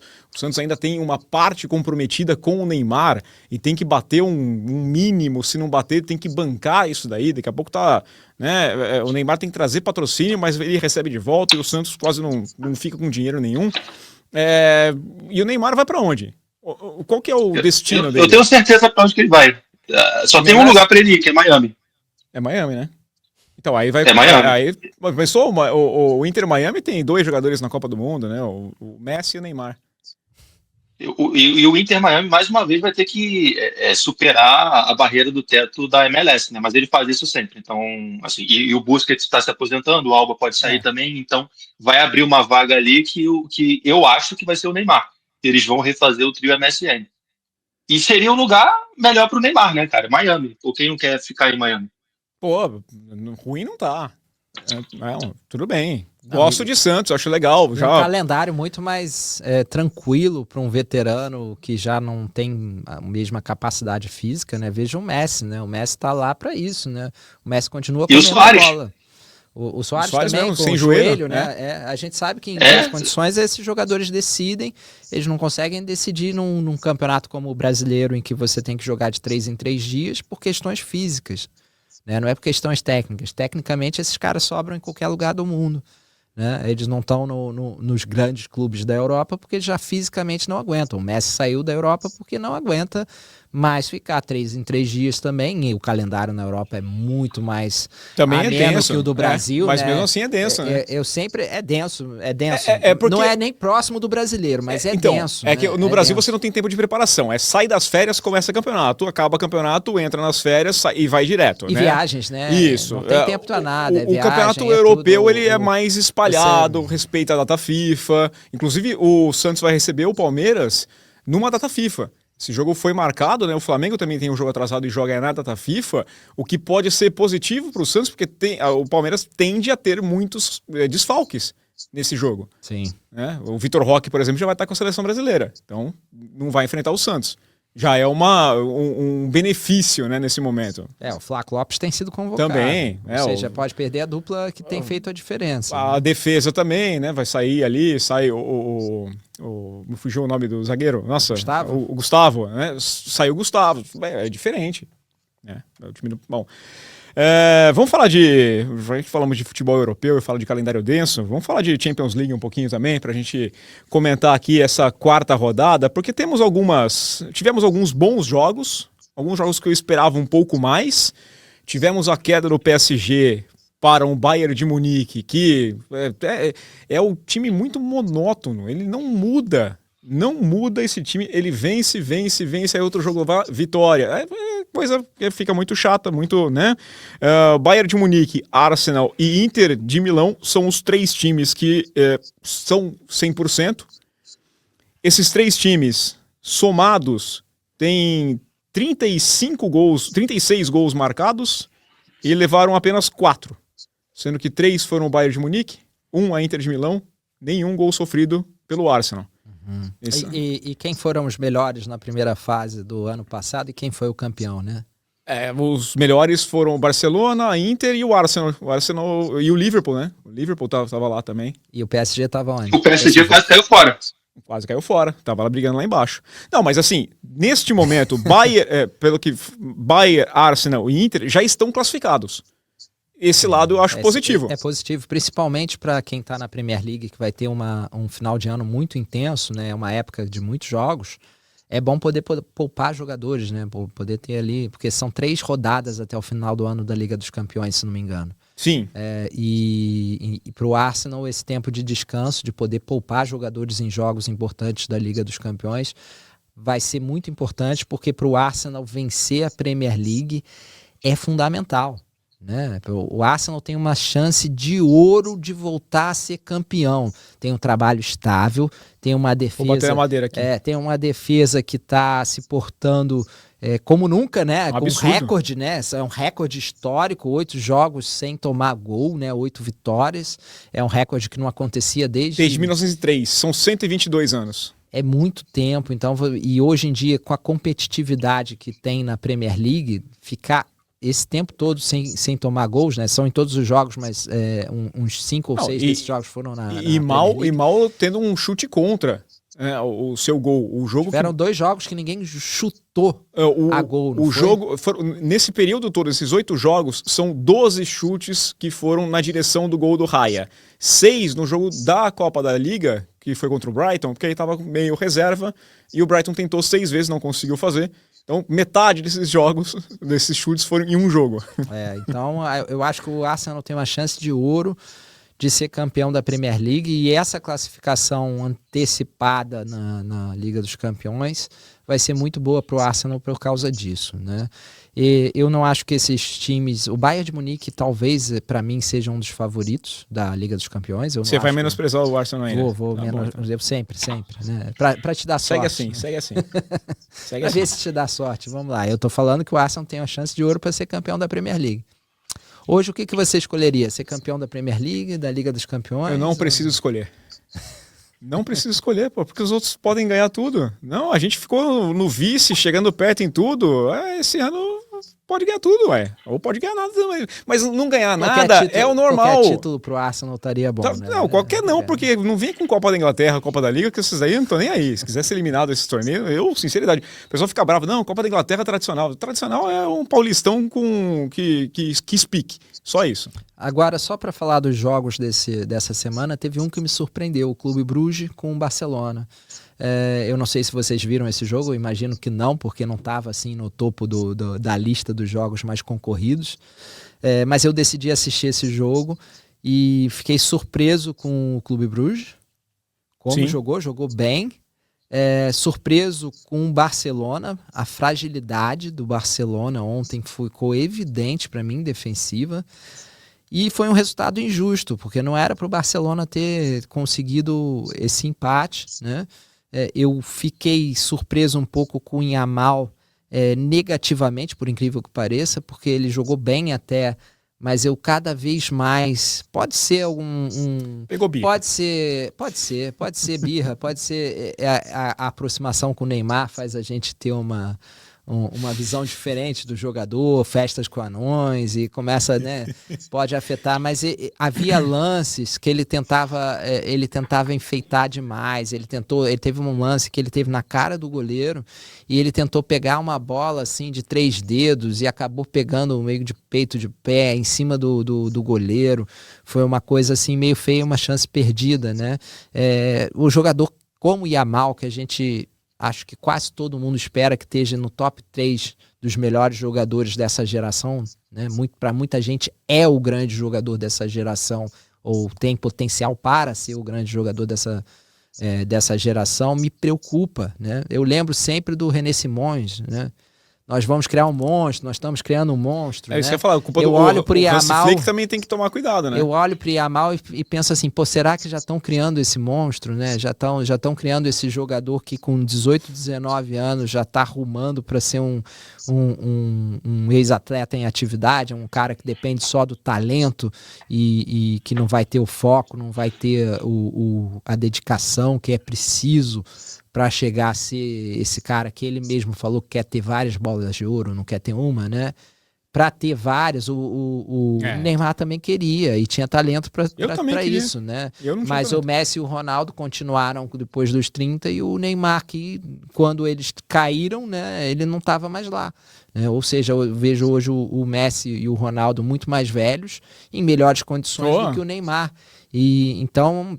ainda tem uma parte comprometida com o Neymar e tem que bater um mínimo, se não bater tem que bancar isso daí, daqui a pouco tá... Né? O Neymar tem que trazer patrocínio, mas ele recebe de volta e o Santos quase não fica com dinheiro nenhum. E o Neymar vai para onde? Qual que é o destino dele? Eu tenho certeza para onde que ele vai. Só tem um lugar para ele ir, que é Miami. É Miami, né? Então aí vai. É Miami. Aí, pensou, o Inter Miami tem 2 jogadores na Copa do Mundo, né? O Messi e o Neymar. E o Inter Miami, mais uma vez, vai ter que superar a barreira do teto da MLS, né? Mas ele faz isso sempre. Então, assim, e o Busquets está se aposentando, o Alba pode sair também, então vai abrir uma vaga ali que eu acho que vai ser o Neymar. Eles vão refazer o trio MSN. E seria um lugar melhor para o Neymar, né, cara? Miami. Ou quem não quer ficar em Miami? Pô, ruim não tá. Tudo bem. Gosto de Santos, acho legal. Já... Um calendário muito mais tranquilo para um veterano que já não tem a mesma capacidade física, né? Veja o Messi, né? O Messi tá lá para isso, né? O Messi continua comendo a bola. O Suárez também, mesmo, com sem o joelho, né? A gente sabe que em boas condições esses jogadores decidem, eles não conseguem decidir num campeonato como o brasileiro, em que você tem que jogar de 3 em 3 dias por questões físicas, né? Não é por questões técnicas. Tecnicamente, esses caras sobram em qualquer lugar do mundo, né? Eles não estão nos grandes clubes da Europa porque já fisicamente não aguentam. O Messi saiu da Europa porque não aguenta mais ficar 3 em 3 dias também, e o calendário na Europa é muito mais também denso que o do Brasil, mas né? Mesmo assim é denso, né? Eu sempre é denso. Porque... Não é nem próximo do brasileiro, mas então, denso. Que no Brasil você não tem tempo de preparação. Sai das férias, começa campeonato, acaba campeonato, entra nas férias e vai direto. E né? Viagens, né? Isso. Não tem tempo pra nada. O campeonato europeu ele é mais espalhado, respeita a data FIFA. Inclusive, o Santos vai receber o Palmeiras numa data FIFA. Esse jogo foi marcado, né? O Flamengo também tem um jogo atrasado e joga na data FIFA, o que pode ser positivo para o Santos, porque o Palmeiras tende a ter muitos desfalques nesse jogo. Sim. Né? O Vitor Roque, por exemplo, já vai estar com a seleção brasileira, então não vai enfrentar o Santos. Já é um benefício, né, nesse momento. O Flaco Lopes tem sido convocado. Também. Ou seja, pode perder a dupla que tem feito a diferença. A defesa também, né? Vai sair ali, sai me fugiu o nome do zagueiro. Nossa, Gustavo? O Gustavo, né? Saiu o Gustavo. É diferente. Né? É o time do... Bom. Vamos falar já que falamos de futebol europeu e fala de calendário denso, vamos falar de Champions League um pouquinho também, para a gente comentar aqui essa 4ª rodada, porque tivemos alguns bons jogos, alguns jogos que eu esperava um pouco mais. Tivemos a queda do PSG para um Bayern de Munique, que é um time muito monótono, ele não muda esse time, ele vence, aí outro jogo vitória. Coisa que fica muito chata, muito, né? Bayern de Munique, Arsenal e Inter de Milão são os 3 times que são 100%. Esses 3 times somados têm 36 gols marcados e levaram apenas 4, sendo que 3 foram o Bayern de Munique, 1 a Inter de Milão, nenhum gol sofrido pelo Arsenal. E quem foram os melhores na primeira fase do ano passado e quem foi o campeão, né? Os melhores foram o Barcelona, a Inter e o Arsenal. O Arsenal e o Liverpool, né? O Liverpool tava lá também. E o PSG tava onde? O PSG quase caiu fora. Quase caiu fora. Tava lá brigando lá embaixo. Não, mas assim, neste momento, Bayern, Arsenal e Inter já estão classificados. Esse lado eu acho positivo. É positivo, principalmente para quem está na Premier League, que vai ter um final de ano muito intenso, né? Uma época de muitos jogos. É bom poder poupar jogadores, né? Poder ter ali, porque são 3 rodadas até o final do ano da Liga dos Campeões, se não me engano. Sim. E para o Arsenal, esse tempo de descanso, de poder poupar jogadores em jogos importantes da Liga dos Campeões, vai ser muito importante, porque para o Arsenal vencer a Premier League é fundamental. né? O Arsenal tem uma chance de ouro de voltar a ser campeão. Tem um trabalho estável, tem uma defesa. Vou bater a madeira aqui. Tem uma defesa que está se portando como nunca, né? Com absurdo. recorde, né? É um recorde histórico, 8 jogos sem tomar gol, né? 8 vitórias. É um recorde que não acontecia desde 1903, são 122 anos. É muito tempo, então, e hoje em dia, com a competitividade que tem na Premier League, ficar esse tempo todo sem tomar gols, né? São em todos os jogos, mas uns 5 ou 6 desses jogos foram na mal tendo um chute contra o seu gol. O jogo tiveram 2 jogos que ninguém chutou a gol. O jogo, nesse período todo, esses 8 jogos, são 12 chutes que foram na direção do gol do Raya. 6 no jogo da Copa da Liga, que foi contra o Brighton, porque aí estava meio reserva, e o Brighton tentou 6 vezes, não conseguiu fazer. Então, metade desses jogos, desses chutes, foram em um jogo. Então, eu acho que o Arsenal tem uma chance de ouro de ser campeão da Premier League, e essa classificação antecipada na Liga dos Campeões vai ser muito boa para o Arsenal por causa disso, né? E eu não acho que esses times... O Bayern de Munique talvez, para mim, seja um dos favoritos da Liga dos Campeões. Você vai menosprezar o Arsenal ainda? Vou menosprezar sempre, né? Para te dar sorte. Segue assim. Para ver se te dá sorte. Vamos lá. Eu tô falando que o Arsenal tem uma chance de ouro para ser campeão da Premier League. Hoje, o que você escolheria? Ser campeão da Premier League, da Liga dos Campeões? Eu não preciso escolher. Não preciso escolher, pô, porque os outros podem ganhar tudo. Não, a gente ficou no vice, chegando perto em tudo. Esse ano pode ganhar tudo, ué. Ou pode ganhar nada também. Mas não ganhar nada é o normal. Qualquer título pro Arsenal estaria bom, né? Não, qualquer não, porque não vem com Copa da Inglaterra, Copa da Liga, que esses aí eu não tô nem aí. Se quiser ser eliminado desses torneios, eu, sinceridade, o pessoal fica bravo. Não, Copa da Inglaterra é tradicional. Tradicional é um paulistão que speak. Só isso. Agora, só para falar dos jogos dessa semana, teve um que me surpreendeu, o Clube Bruges com o Barcelona. Eu não sei se vocês viram esse jogo, eu imagino que não, porque não estava assim no topo da lista dos jogos mais concorridos. Mas eu decidi assistir esse jogo e fiquei surpreso com o Clube Bruges. Como jogou bem. Surpreso com o Barcelona, a fragilidade do Barcelona ontem ficou evidente para mim, defensiva, e foi um resultado injusto, porque não era para o Barcelona ter conseguido esse empate, né? Eu fiquei surpreso um pouco com o Yamal negativamente, por incrível que pareça, porque ele jogou bem até, mas eu cada vez mais... Pode ser Pegou birra. Pode ser birra, pode ser a aproximação com o Neymar faz a gente ter uma visão diferente do jogador, festas com anões, e começa, né? Pode afetar, mas havia lances que ele tentava enfeitar demais. Ele teve um lance que ele teve na cara do goleiro e ele tentou pegar uma bola assim de 3 dedos e acabou pegando o meio de peito de pé em cima do goleiro. Foi uma coisa assim meio feia, uma chance perdida, né? O jogador como o Yamal, que a gente... acho que quase todo mundo espera que esteja no top 3 dos melhores jogadores dessa geração, né? Para muita gente é o grande jogador dessa geração, ou tem potencial para ser o grande jogador dessa geração, me preocupa, né? Eu lembro sempre do René Simões, né? Nós vamos criar um monstro, nós estamos criando um monstro. Isso que eu ia falar, eu olho pro Yamal, Hansi Flick também tem que tomar cuidado, né? Eu olho pro Yamal e penso assim, será que já estão criando esse monstro, né? Já estão criando esse jogador que com 18, 19 anos já está arrumando para ser um ex-atleta em atividade, um cara que depende só do talento e que não vai ter o foco, não vai ter a dedicação que é preciso para chegar a ser esse cara que ele mesmo falou que quer ter várias bolas de ouro, não quer ter uma, né? Para ter várias, o Neymar também queria e tinha talento para isso, né? Mas o Messi e o Ronaldo continuaram depois dos 30 e o Neymar, que quando eles caíram, né, ele não estava mais lá. Né? Ou seja, eu vejo hoje o Messi e o Ronaldo muito mais velhos, em melhores condições do que o Neymar. E então...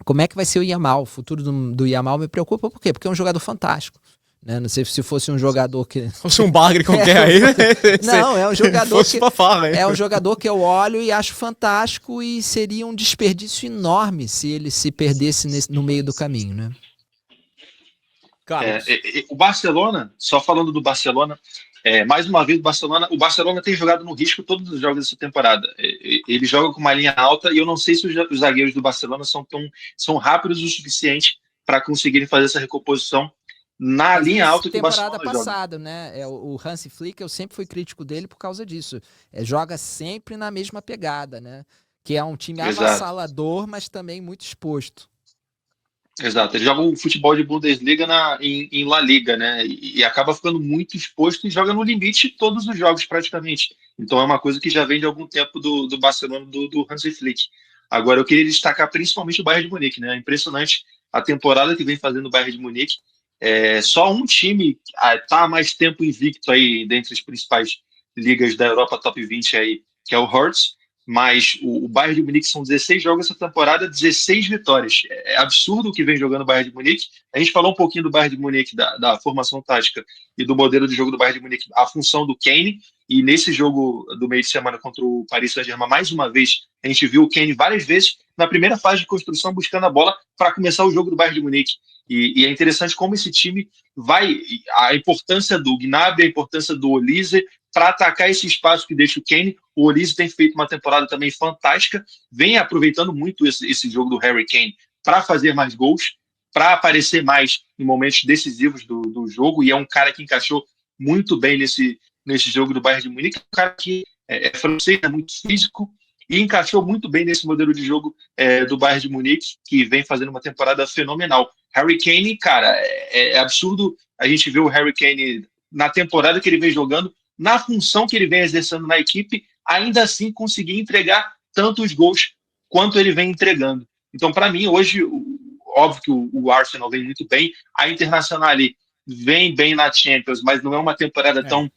Como é que vai ser o Yamal? O futuro do Yamal me preocupa, por quê? Porque é um jogador fantástico. Né? Não sei se fosse um jogador que... Fosse um bagre qualquer aí, né? Não, é um jogador que... Farra, é um jogador que eu olho e acho fantástico e seria um desperdício enorme se ele se perdesse no meio do caminho, né? O Barcelona, só falando do Barcelona, Mais uma vez, o Barcelona tem jogado no risco todos os jogos dessa temporada. Ele joga com uma linha alta e eu não sei se os zagueiros do Barcelona são rápidos o suficiente para conseguirem fazer essa recomposição na linha alta que o Barcelona temporada passada, né? O Hansi Flick, eu sempre fui crítico dele por causa disso. Joga sempre na mesma pegada, né? Que é um time avassalador, mas também muito exposto. Exato, ele joga o futebol de Bundesliga em La Liga, né? E acaba ficando muito exposto e joga no limite todos os jogos, praticamente. Então é uma coisa que já vem de algum tempo do Barcelona, do Hansi Flick. Agora, eu queria destacar principalmente o Bayern de Munique, né? É impressionante a temporada que vem fazendo o Bayern de Munique. Só um time está há mais tempo invicto aí dentre as principais ligas da Europa Top 20 aí, que é o Hertz. Mas o Bayern de Munique são 16 jogos essa temporada, 16 vitórias. É absurdo o que vem jogando o Bayern de Munique. A gente falou um pouquinho do Bayern de Munique, da formação tática e do modelo de jogo do Bayern de Munique, a função do Kane. E nesse jogo do meio de semana contra o Paris Saint-Germain, mais uma vez, a gente viu o Kane várias vezes na primeira fase de construção buscando a bola para começar o jogo do Bayern de Munique. E é interessante como esse time a importância do Gnabry, a importância do Olise, para atacar esse espaço que deixa o Kane. O Olise tem feito uma temporada também fantástica, vem aproveitando muito esse jogo do Harry Kane para fazer mais gols, para aparecer mais em momentos decisivos do jogo, e é um cara que encaixou muito bem nesse jogo do Bayern de Munique, um cara que é francês, é muito físico, e encaixou muito bem nesse modelo de jogo do Bayern de Munique, que vem fazendo uma temporada fenomenal. Harry Kane, cara, é absurdo a gente ver o Harry Kane na temporada que ele vem jogando, na função que ele vem exercendo na equipe, ainda assim conseguir entregar tantos gols quanto ele vem entregando. Então, para mim, hoje, óbvio que o Arsenal vem muito bem, a Internacional vem bem na Champions, mas não é uma temporada tão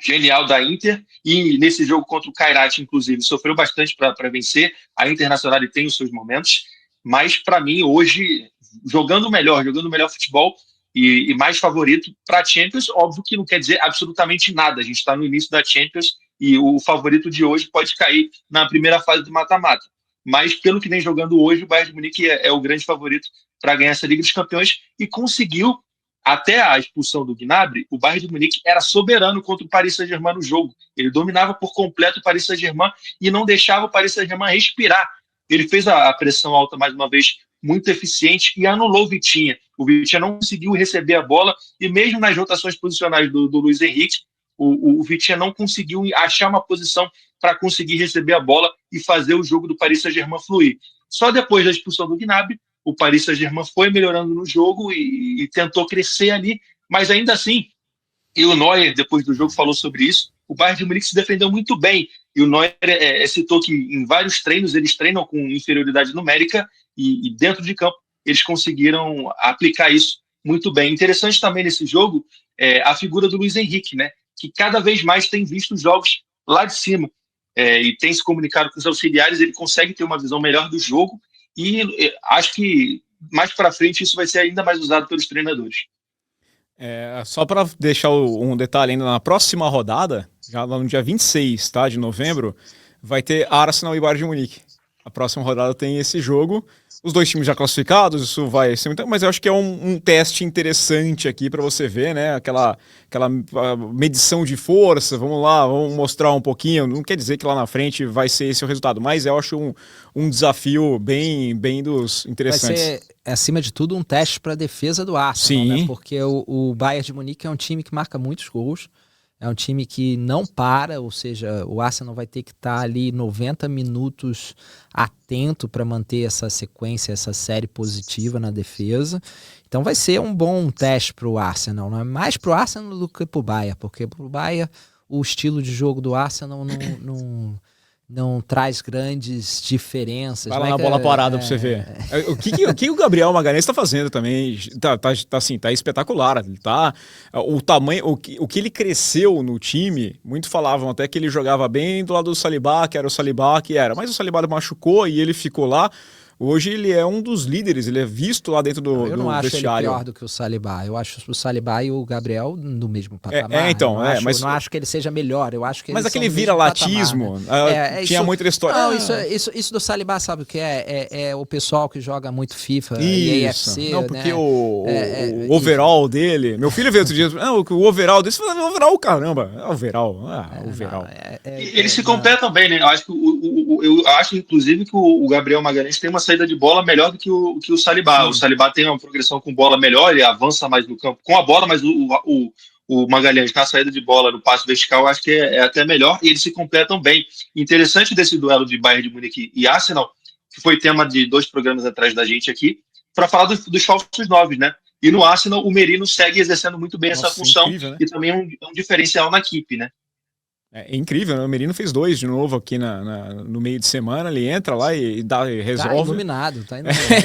genial da Inter, e nesse jogo contra o Kairat, inclusive, sofreu bastante para vencer. A Internacional tem os seus momentos, mas para mim, hoje, jogando melhor futebol, e mais favorito para a Champions, óbvio que não quer dizer absolutamente nada. A gente está no início da Champions e o favorito de hoje pode cair na primeira fase do mata-mata. Mas pelo que vem jogando hoje, o Bayern de Munique é o grande favorito para ganhar essa Liga dos Campeões e conseguiu, até a expulsão do Gnabry, o Bayern de Munique era soberano contra o Paris Saint-Germain no jogo. Ele dominava por completo o Paris Saint-Germain e não deixava o Paris Saint-Germain respirar. Ele fez a pressão alta mais uma vez, muito eficiente, e anulou o Vitinha. O Vitinha não conseguiu receber a bola, e mesmo nas rotações posicionais do Luiz Henrique, o Vitinha não conseguiu achar uma posição para conseguir receber a bola e fazer o jogo do Paris Saint-Germain fluir. Só depois da expulsão do Gnabry, o Paris Saint-Germain foi melhorando no jogo e tentou crescer ali, mas ainda assim, e o Neuer, depois do jogo, falou sobre isso, o Bayern de Munique se defendeu muito bem, e o Neuer citou que em vários treinos eles treinam com inferioridade numérica, e dentro de campo eles conseguiram aplicar isso muito bem. Interessante também nesse jogo a figura do Luiz Henrique, né, que cada vez mais tem visto os jogos lá de cima, e tem se comunicado com os auxiliares, ele consegue ter uma visão melhor do jogo, e acho que mais para frente isso vai ser ainda mais usado pelos treinadores. Só para deixar um detalhe ainda, na próxima rodada, já no dia 26, tá, de novembro, vai ter Arsenal e Bayern de Munique. A próxima rodada tem esse jogo. Os dois times já classificados, isso vai ser muito... Mas eu acho que é um teste interessante aqui para você ver, né? Aquela medição de força, vamos lá, vamos mostrar um pouquinho. Não quer dizer que lá na frente vai ser esse o resultado, mas eu acho um desafio bem dos interessantes. Vai ser, acima de tudo, um teste para a defesa do Arsenal, sim, né? Porque o Bayern de Munique é um time que marca muitos gols, é um time que não para, ou seja, o Arsenal vai ter que estar ali 90 minutos atento para manter essa sequência, essa série positiva na defesa. Então vai ser um bom teste para o Arsenal, não é mais para o Arsenal do que para o Bayern, porque para o Bayern o estilo de jogo do Arsenal não traz grandes diferenças. Vai lá na bola parada pra você ver. O que o Gabriel Magalhães está fazendo também tá espetacular. O tamanho, o que ele cresceu no time, muito falavam até que ele jogava bem do lado do Saliba, que era o Saliba que era. Mas o Saliba machucou e ele ficou lá. Hoje ele é um dos líderes, ele é visto lá dentro do, Eu não do acho vestiário. ele pior do que o Saliba. Eu acho o Saliba e o Gabriel no mesmo patamar. Então, mas não acho que ele seja melhor. Eu acho que mas eles aquele são no mesmo vira-latismo, patamar, né? tinha muita história. Não, isso do Saliba, sabe o que é? É o pessoal que joga muito FIFA e AFC, não, porque né? o overall dele... Meu filho veio outro dia, o overall dele, você fala, overall, caramba, overall. Overall. Eles se completam bem, né? Eu acho, eu acho inclusive, que o Gabriel Magalhães tem uma saída de bola melhor do que o Saliba. Sim. O Saliba tem uma progressão com bola melhor, ele avança mais no campo com a bola, mas o Magalhães na saída de bola, no passe vertical, eu acho que é até melhor, e eles se completam bem. Interessante desse duelo de Bayern de Munique e Arsenal, que foi tema de 2 programas atrás da gente aqui, para falar dos falsos 9, né? E no Arsenal, o Merino segue exercendo muito bem essa função, incrível, né? e também é um diferencial na equipe, né? É incrível, né? O Merino fez 2 de novo aqui no meio de semana, ele entra lá e resolve. Tá iluminado.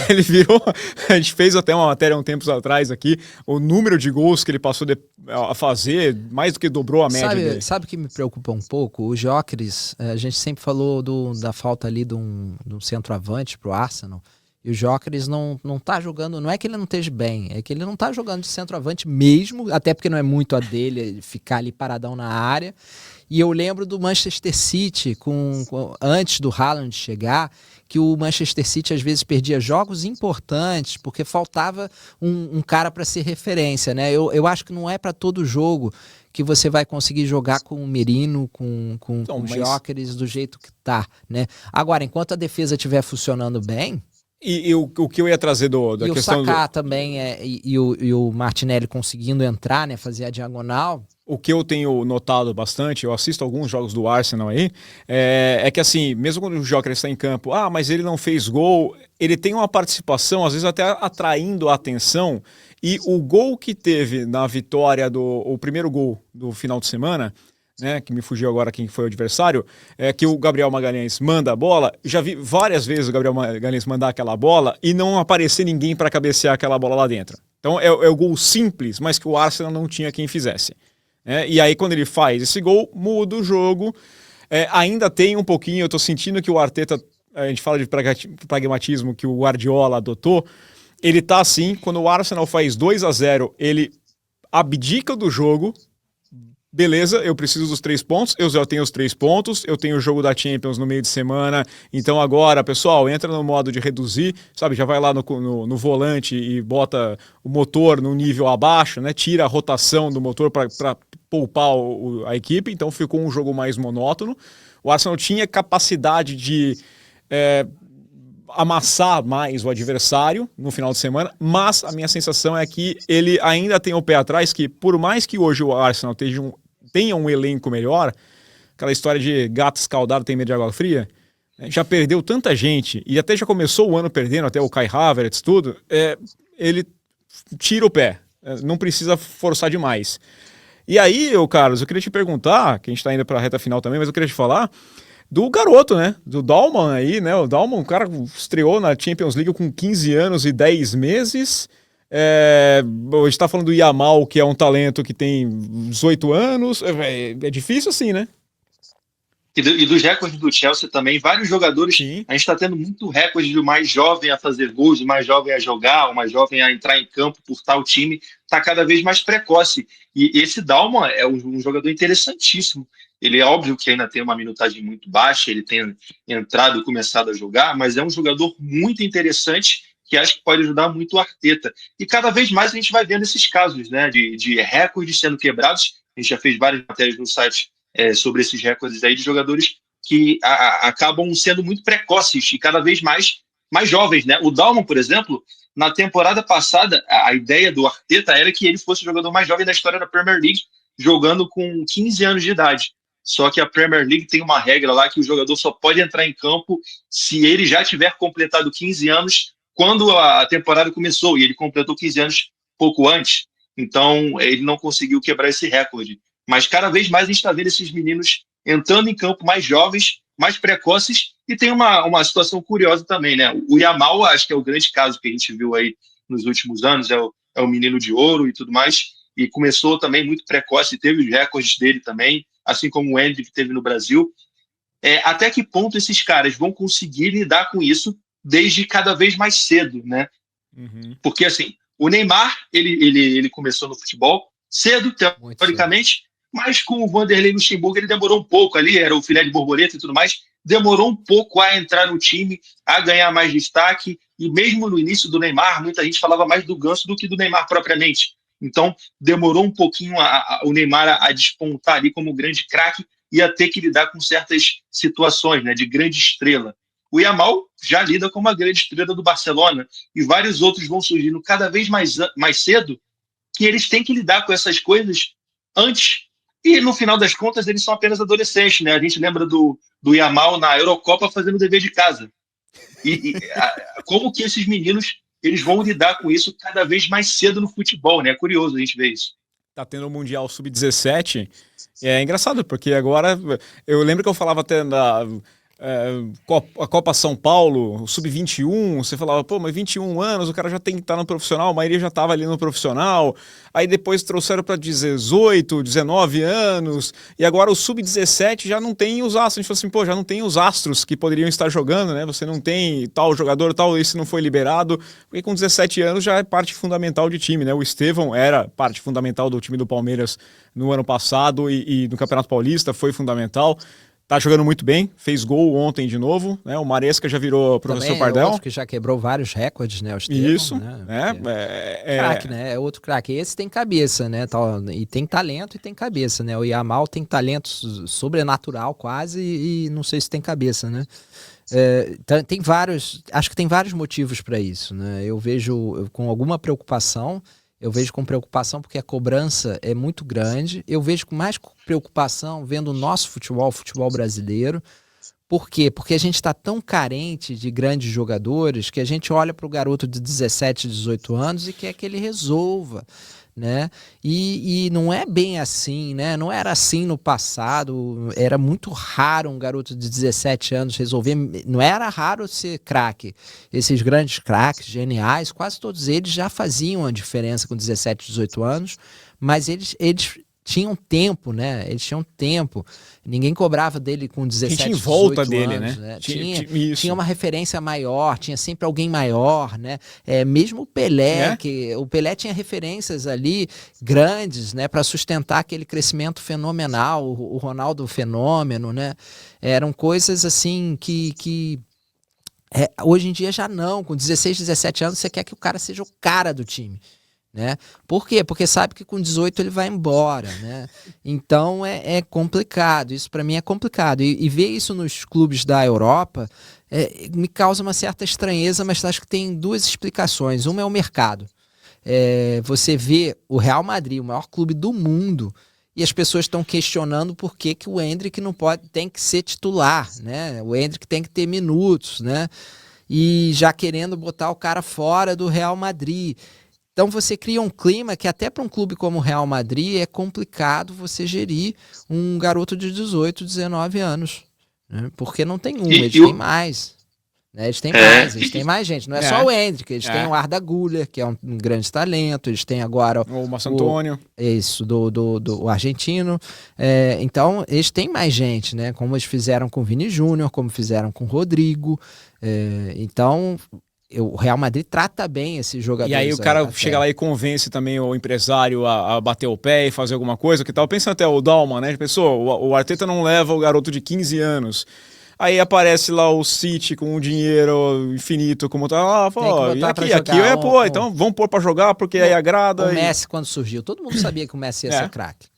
Ele virou, a gente fez até uma matéria uns tempos atrás aqui, o número de gols que ele passou a fazer, mais do que dobrou a média dele. Sabe o que me preocupa um pouco? O Gyökeres, a gente sempre falou da falta ali de um centroavante pro Arsenal, e o Gyökeres não tá jogando, não é que ele não esteja bem, é que ele não tá jogando de centroavante mesmo, até porque não é muito a dele ficar ali paradão na área. E eu lembro do Manchester City, antes do Haaland chegar, que o Manchester City às vezes perdia jogos importantes porque faltava um cara para ser referência, né? Eu acho que não é para todo jogo que você vai conseguir jogar com o Merino, com o Gyökeres do jeito que tá, né? Agora, enquanto a defesa estiver funcionando bem... E o que eu ia trazer da e questão... o Saka também, e o Martinelli conseguindo entrar, né? Fazer a diagonal... O que eu tenho notado bastante, eu assisto alguns jogos do Arsenal aí, é que assim, mesmo quando o Gyökeres está em campo, mas ele não fez gol, ele tem uma participação, às vezes até atraindo a atenção, e o gol que teve na vitória, o primeiro gol do final de semana, né, que me fugiu agora quem foi o adversário, é que o Gabriel Magalhães manda a bola, já vi várias vezes o Gabriel Magalhães mandar aquela bola e não aparecer ninguém para cabecear aquela bola lá dentro. Então é o gol simples, mas que o Arsenal não tinha quem fizesse. E aí quando ele faz esse gol, muda o jogo. Ainda tem um pouquinho, eu tô sentindo que o Arteta, a gente fala de pragmatismo que o Guardiola adotou, ele tá assim, quando o Arsenal faz 2-0, ele abdica do jogo. Beleza, eu preciso dos 3 pontos, eu já tenho os 3 pontos, eu tenho o jogo da Champions no meio de semana, então agora, pessoal, entra no modo de reduzir, sabe, já vai lá no volante e bota o motor no nível abaixo, né, tira a rotação do motor para poupar a equipe, então ficou um jogo mais monótono. O Arsenal tinha capacidade de amassar mais o adversário no final de semana, mas a minha sensação é que ele ainda tem o pé atrás, que por mais que hoje o Arsenal tenha um elenco melhor, aquela história de gato escaldado tem medo de água fria, já perdeu tanta gente, e até já começou o ano perdendo, até o Kai Havertz, tudo, ele tira o pé, não precisa forçar demais. E aí, Carlos, eu queria te perguntar, que a gente está indo para a reta final também, mas eu queria te falar do garoto, né? Do Dalman aí, né? O Dalman, o cara estreou na Champions League com 15 anos e 10 meses. A gente tá falando do Yamal, que é um talento que tem 18 anos. É difícil assim, né? E dos recordes do Chelsea também, vários jogadores. Sim. A gente está tendo muito recorde do mais jovem a fazer gols, do mais jovem a jogar, o mais jovem a entrar em campo por tal time. Está cada vez mais precoce. E esse Dalman é um jogador interessantíssimo. Ele é óbvio que ainda tem uma minutagem muito baixa, ele tem entrado e começado a jogar, mas é um jogador muito interessante que acho que pode ajudar muito o Arteta. E cada vez mais a gente vai vendo esses casos, né, de recordes sendo quebrados. A gente já fez várias matérias no site sobre esses recordes aí de jogadores que acabam sendo muito precoces e cada vez mais jovens, né? O Dalman, por exemplo, na temporada passada, a ideia do Arteta era que ele fosse o jogador mais jovem da história da Premier League, jogando com 15 anos de idade. Só que a Premier League tem uma regra lá que o jogador só pode entrar em campo se ele já tiver completado 15 anos quando a temporada começou, e ele completou 15 anos pouco antes. Então, ele não conseguiu quebrar esse recorde. Mas cada vez mais a gente está vendo esses meninos entrando em campo mais jovens, mais precoces, e tem uma situação curiosa também, né? O Yamal, acho que é o grande caso que a gente viu aí nos últimos anos, é o menino de ouro e tudo mais, e começou também muito precoce, teve os recordes dele também, assim como o Endrick que teve no Brasil. Até que ponto esses caras vão conseguir lidar com isso desde cada vez mais cedo, né? Uhum. Porque, assim, o Neymar, ele começou no futebol cedo, Muito cedo. teoricamente, mas com o Vanderlei Luxemburgo ele demorou um pouco ali, era o filé de borboleta e tudo mais, demorou um pouco a entrar no time, a ganhar mais destaque, e mesmo no início do Neymar, muita gente falava mais do Ganso do que do Neymar propriamente. Então, demorou um pouquinho o Neymar a despontar ali como grande craque e a ter que lidar com certas situações, né, de grande estrela. O Yamal já lida como uma grande estrela do Barcelona, e vários outros vão surgindo cada vez mais cedo, que eles têm que lidar com essas coisas antes. E no final das contas, eles são apenas adolescentes, né? A gente lembra do Yamal na Eurocopa fazendo o dever de casa. Como que esses meninos eles vão lidar com isso cada vez mais cedo no futebol, né? É curioso a gente ver isso. Tá tendo o Mundial Sub-17. É engraçado, porque agora eu lembro que eu falava até da a Copa São Paulo, o Sub-21, você falava, pô, mas 21 anos, o cara já tem que estar no profissional, a maioria já estava ali no profissional, aí depois trouxeram para 18, 19 anos, e agora o Sub-17 já não tem os astros, a gente falou assim, pô, já não tem os astros que poderiam estar jogando, né, você não tem tal jogador, tal, esse não foi liberado, porque com 17 anos já é parte fundamental de time, né, o Estevão era parte fundamental do time do Palmeiras no ano passado e no Campeonato Paulista foi fundamental. Tá jogando muito bem, fez gol ontem de novo, né? O Maresca já virou professor Pardel. Outro que já quebrou vários recordes, né? O Estevão, isso, né? Craque, né? É outro craque. Esse tem cabeça, né? E tem talento e tem cabeça, né? O Yamal tem talento sobrenatural quase e não sei se tem cabeça, né? Tem vários, acho que tem vários motivos para isso, né? Eu vejo com alguma preocupação. Eu vejo com preocupação porque a cobrança é muito grande. Eu vejo com mais preocupação vendo o nosso futebol, o futebol brasileiro. Por quê? Porque a gente está tão carente de grandes jogadores que a gente olha para o garoto de 17, 18 anos e quer que ele resolva, né? E não é bem assim, né? Não era assim no passado. Era muito raro um garoto de 17 anos resolver. Não era raro ser craque. Esses grandes craques, geniais, quase todos eles já faziam a diferença com 17, 18 anos, mas eles tinham tempo, né? Eles tinham tempo. Ninguém cobrava dele com 17, em volta 18 dele, anos, né? Tinha uma referência maior, tinha sempre alguém maior, né? Mesmo o Pelé, que o Pelé tinha referências ali grandes, né? Para sustentar aquele crescimento fenomenal, o Ronaldo fenômeno, né? Eram coisas assim que hoje em dia já não. Com 16, 17 anos você quer que o cara seja o cara do time. Né? Por quê? Porque sabe que com 18 ele vai embora, né? Então é complicado, isso para mim é complicado, e ver isso nos clubes da Europa me causa uma certa estranheza, mas acho que tem duas explicações. Uma é o mercado. Você vê o Real Madrid, o maior clube do mundo, e as pessoas estão questionando por que o Endrick não tem que ser titular, né? O Endrick tem que ter minutos, né? E já querendo botar o cara fora do Real Madrid. Então você cria um clima que até para um clube como o Real Madrid é complicado você gerir um garoto de 18, 19 anos. Né? Porque não tem eles têm mais. Né? Eles têm mais gente. Não é só o Endrick, eles têm o Arda Güler, que é um grande talento, eles têm agora o Marco Antônio. Isso, do argentino. Então, eles têm mais gente, né? Como eles fizeram com o Vini Júnior, como fizeram com o Rodrigo. Então... O Real Madrid trata bem esses jogadores. E aí o cara chega lá e convence também o empresário a bater o pé e fazer alguma coisa, que tal? Pensa até o Dalman, né? Pessoal, o Arteta não leva o garoto de 15 anos. Aí aparece lá o City com um dinheiro infinito, como tá. Então vamos pôr pra jogar, porque aí agrada. O Messi, quando surgiu, todo mundo sabia que o Messi ia ser craque.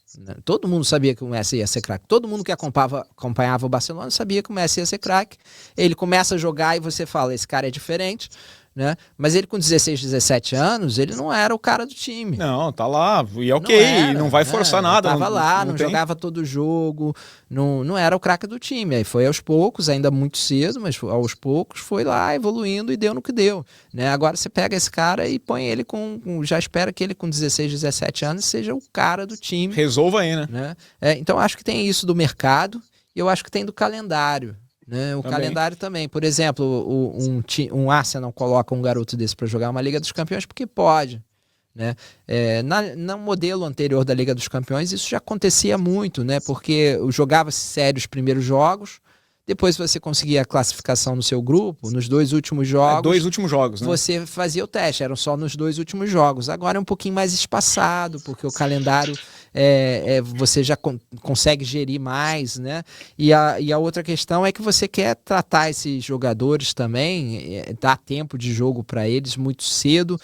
Todo mundo sabia que o Messi ia ser craque. Todo mundo que acompanhava o Barcelona sabia que o Messi ia ser craque. Ele começa a jogar e você fala, esse cara é diferente, né? Mas ele com 16, 17 anos, ele não era o cara do time. Não, tá lá, e ok, não vai forçar nada. Tava lá, não jogava todo jogo, não era o craque do time. Aí foi aos poucos, ainda muito cedo, mas aos poucos foi lá evoluindo e deu no que deu. Né? Agora você pega esse cara e põe ele já espera que ele com 16, 17 anos seja o cara do time. Resolva aí, né? Então acho que tem isso do mercado e eu acho que tem do calendário. Né? Calendário também. Por exemplo, um Arsenal coloca um garoto desse para jogar uma Liga dos Campeões porque pode. Né? No modelo anterior da Liga dos Campeões isso já acontecia muito, né? Porque jogava-se sério os primeiros jogos, Depois você conseguia a classificação no seu grupo, nos 2 últimos jogos. 2 últimos jogos, né? Você fazia o teste, eram só nos 2 últimos jogos. Agora é um pouquinho mais espaçado, porque o calendário você já consegue gerir mais, né? E a outra questão é que você quer tratar esses jogadores também, dar tempo de jogo para eles muito cedo,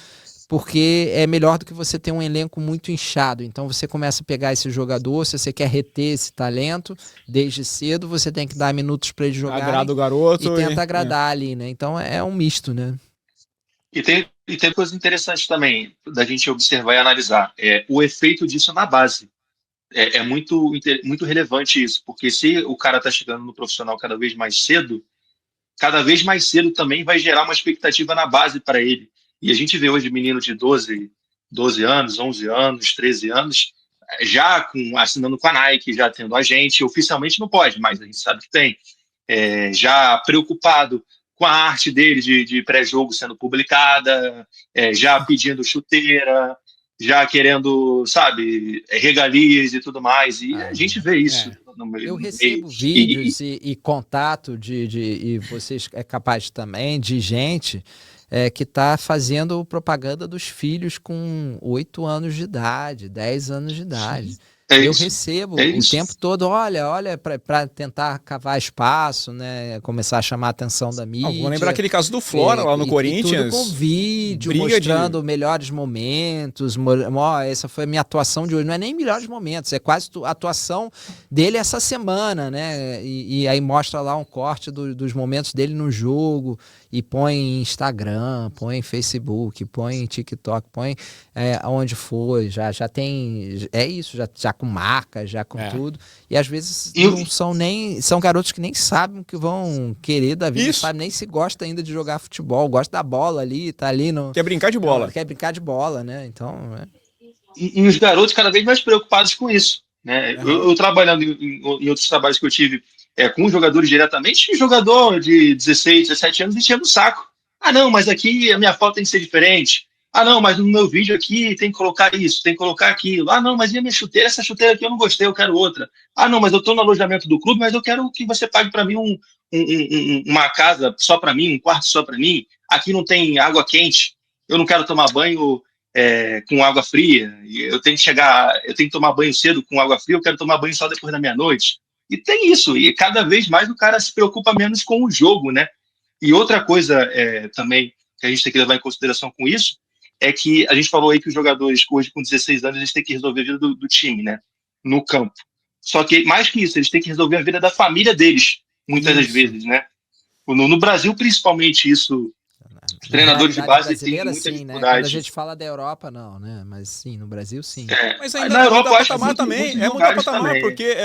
porque é melhor do que você ter um elenco muito inchado. Então você começa a pegar esse jogador, se você quer reter esse talento, desde cedo você tem que dar minutos para ele jogar. Agrada o garoto. E tenta agradar ali, né? Então é um misto, né? E tem coisas interessantes também da gente observar e analisar. O efeito disso na base. É muito relevante isso, porque se o cara está chegando no profissional cada vez mais cedo também vai gerar uma expectativa na base para ele. E a gente vê hoje menino de 12 anos, 11 anos, 13 anos, já assinando com a Nike, já tendo agente, oficialmente não pode, mas a gente sabe que tem. Já preocupado com a arte dele de pré-jogo sendo publicada, já pedindo chuteira, já querendo, sabe, regalias e tudo mais. E a gente vê isso. Eu recebo vídeos e contato e vocês é capaz também, de gente que está fazendo propaganda dos filhos com 8 anos de idade, 10 anos de idade. Eu recebo o tempo todo, olha, para tentar cavar espaço, né? Começar a chamar a atenção da mídia. Vou lembrar aquele caso do Flora lá no Corinthians. E tudo com vídeo, mostrando melhores momentos. Essa foi a minha atuação de hoje. Não é nem melhores momentos, é quase a atuação dele essa semana, né? E aí mostra lá um corte dos momentos dele no jogo e põe em Instagram, põe em Facebook, põe em TikTok, põe aonde for. Já tem... É isso, já com marca, já com tudo. E às vezes não são nem... São garotos que nem sabem o que vão querer da vida. Não sabem nem se gosta ainda de jogar futebol. Gosta da bola ali, tá ali no... Quer brincar de bola. Quer brincar de bola, né? Então... E os garotos cada vez mais preocupados com isso, né? Eu trabalhando em outros trabalhos que eu tive com jogadores diretamente, jogador de 16, 17 anos enchendo o saco. Ah, não, mas aqui a minha foto tem que ser diferente. Ah, não, mas no meu vídeo aqui tem que colocar isso, tem que colocar aquilo. Ah, não, mas e a minha chuteira? Essa chuteira aqui eu não gostei, eu quero outra. Ah, não, mas eu estou no alojamento do clube, mas eu quero que você pague para mim uma casa só para mim, um quarto só para mim. Aqui não tem água quente, eu não quero tomar banho com água fria. Eu tenho que tomar banho cedo com água fria, eu quero tomar banho só depois da meia-noite. E tem isso, e cada vez mais o cara se preocupa menos com o jogo, né? E outra coisa também que a gente tem que levar em consideração com isso é que a gente falou aí que os jogadores hoje com 16 anos eles têm que resolver a vida do time, né? No campo. Só que, mais que isso, eles têm que resolver a vida da família deles, muitas das vezes, né? No Brasil, principalmente, isso... Os treinadores de base têm muita sim, dificuldade. Né? Quando a gente fala da Europa, não, né? Mas sim, no Brasil, sim. Mas ainda na Europa, mudar patamar também. Mudar patamar, também. porque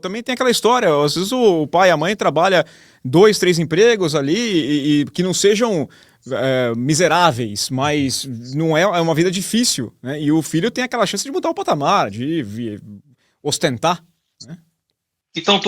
também tem aquela história. Às vezes o pai e a mãe trabalham 2, 3 empregos ali e que não sejam miseráveis, mas não é uma vida difícil, né? E o filho tem aquela chance de mudar o patamar, de ostentar, né? Então,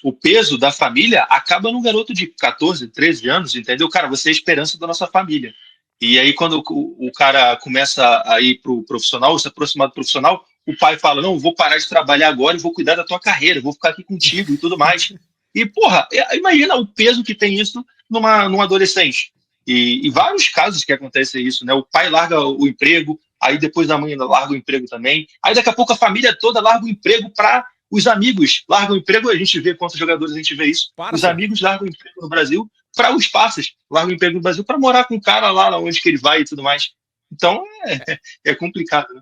o peso da família acaba num garoto de 14, 13 anos, entendeu? Cara, você é a esperança da nossa família. E aí, quando o cara começa a ir pro profissional, se aproximar do profissional, o pai fala, não, vou parar de trabalhar agora e vou cuidar da tua carreira, vou ficar aqui contigo e tudo mais. E, porra, imagina o peso que tem isso num adolescente. E vários casos que acontecem isso, né? O pai larga o emprego, aí depois da mãe larga o emprego também, aí daqui a pouco a família toda larga o emprego para os amigos, largam o emprego, a gente vê quantos jogadores a gente vê isso, os amigos largam o emprego no Brasil para os parceiros, largam o emprego no Brasil para morar com o cara lá onde que ele vai e tudo mais. Então é complicado, né?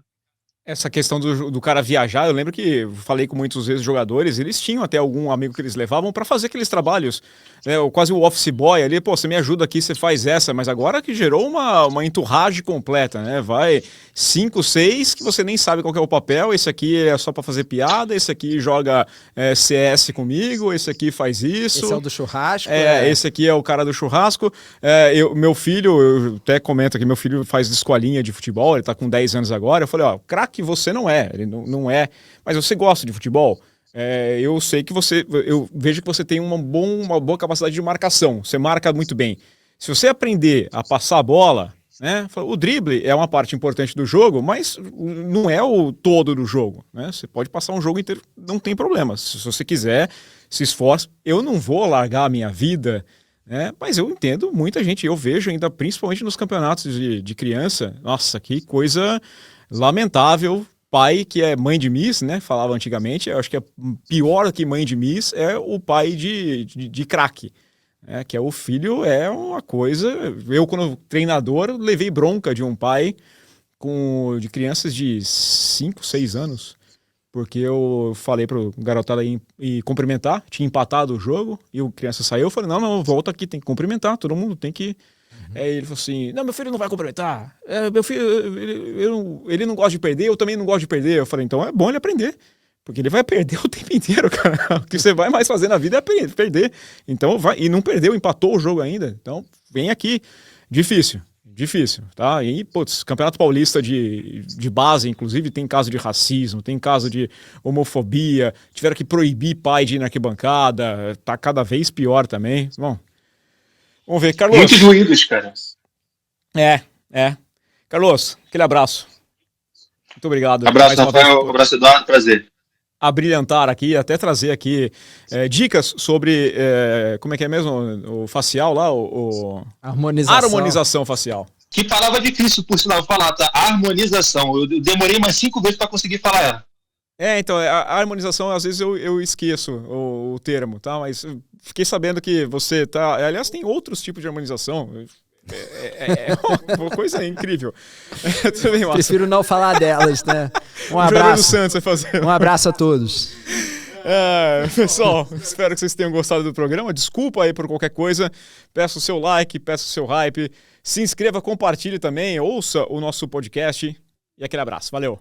Essa questão do cara viajar, eu lembro que falei com muitos ex-jogadores, eles tinham até algum amigo que eles levavam para fazer aqueles trabalhos, né, quase o office boy ali, pô, você me ajuda aqui, você faz essa, mas agora que gerou uma entourage completa, né, vai 5, 6 que você nem sabe qual que é o papel, esse aqui é só para fazer piada, esse aqui joga CS comigo, esse aqui faz isso. Esse é o do churrasco. Esse aqui é o cara do churrasco. Meu filho, eu até comento que meu filho faz escolinha de futebol, ele tá com 10 anos agora, eu falei, ó, craque você não é, ele não é, mas você gosta de futebol, eu sei que eu vejo que você tem uma boa capacidade de marcação, você marca muito bem. Se você aprender a passar a bola, né? O drible é uma parte importante do jogo, mas não é o todo do jogo, né? Você pode passar um jogo inteiro, não tem problema. Se você quiser, se esforça. Eu não vou largar a minha vida, né? Mas eu entendo muita gente, eu vejo ainda, principalmente nos campeonatos de criança, nossa, que coisa lamentável. Pai que é mãe de Miss, né? Falava antigamente, eu acho que é pior que mãe de Miss é o pai de craque. Que é o filho é uma coisa. Eu, quando treinador, levei bronca de um pai de crianças de 5, 6 anos, porque eu falei pro garotada ir cumprimentar, tinha empatado o jogo, e o criança saiu, eu falei, não, volta aqui, tem que cumprimentar, todo mundo tem que... Aí ele falou assim, não, meu filho não vai cumprimentar, meu filho, ele não gosta de perder, eu também não gosto de perder. Eu falei, então é bom ele aprender, porque ele vai perder o tempo inteiro, cara. O que você vai mais fazer na vida é perder. Então vai, e não perdeu, empatou o jogo ainda. Então vem aqui, difícil, tá? E, putz, Campeonato Paulista de base, inclusive, tem caso de racismo, tem caso de homofobia, tiveram que proibir pai de ir na arquibancada, tá cada vez pior também. Bom, vamos ver, Carlos. Muitos ruídos, cara. Carlos, aquele abraço. Muito obrigado. Abraço, Rafael. Abraço, Eduardo. Prazer. A brilhantar aqui, até trazer aqui dicas sobre, como é que é mesmo, o facial lá, harmonização facial. Que palavra difícil, por sinal, falar, tá? Harmonização. Eu demorei mais 5 vezes para conseguir falar ela. Então, a harmonização, às vezes eu esqueço o termo, tá? Mas fiquei sabendo que você tá... Aliás, tem outros tipos de harmonização. É uma coisa incrível. Prefiro não falar delas, né? Um abraço. Santos vai fazer. Um abraço a todos. Pessoal, espero que vocês tenham gostado do programa. Desculpa aí por qualquer coisa. Peço o seu like, peço o seu hype. Se inscreva, compartilhe também, ouça o nosso podcast. E aquele abraço. Valeu.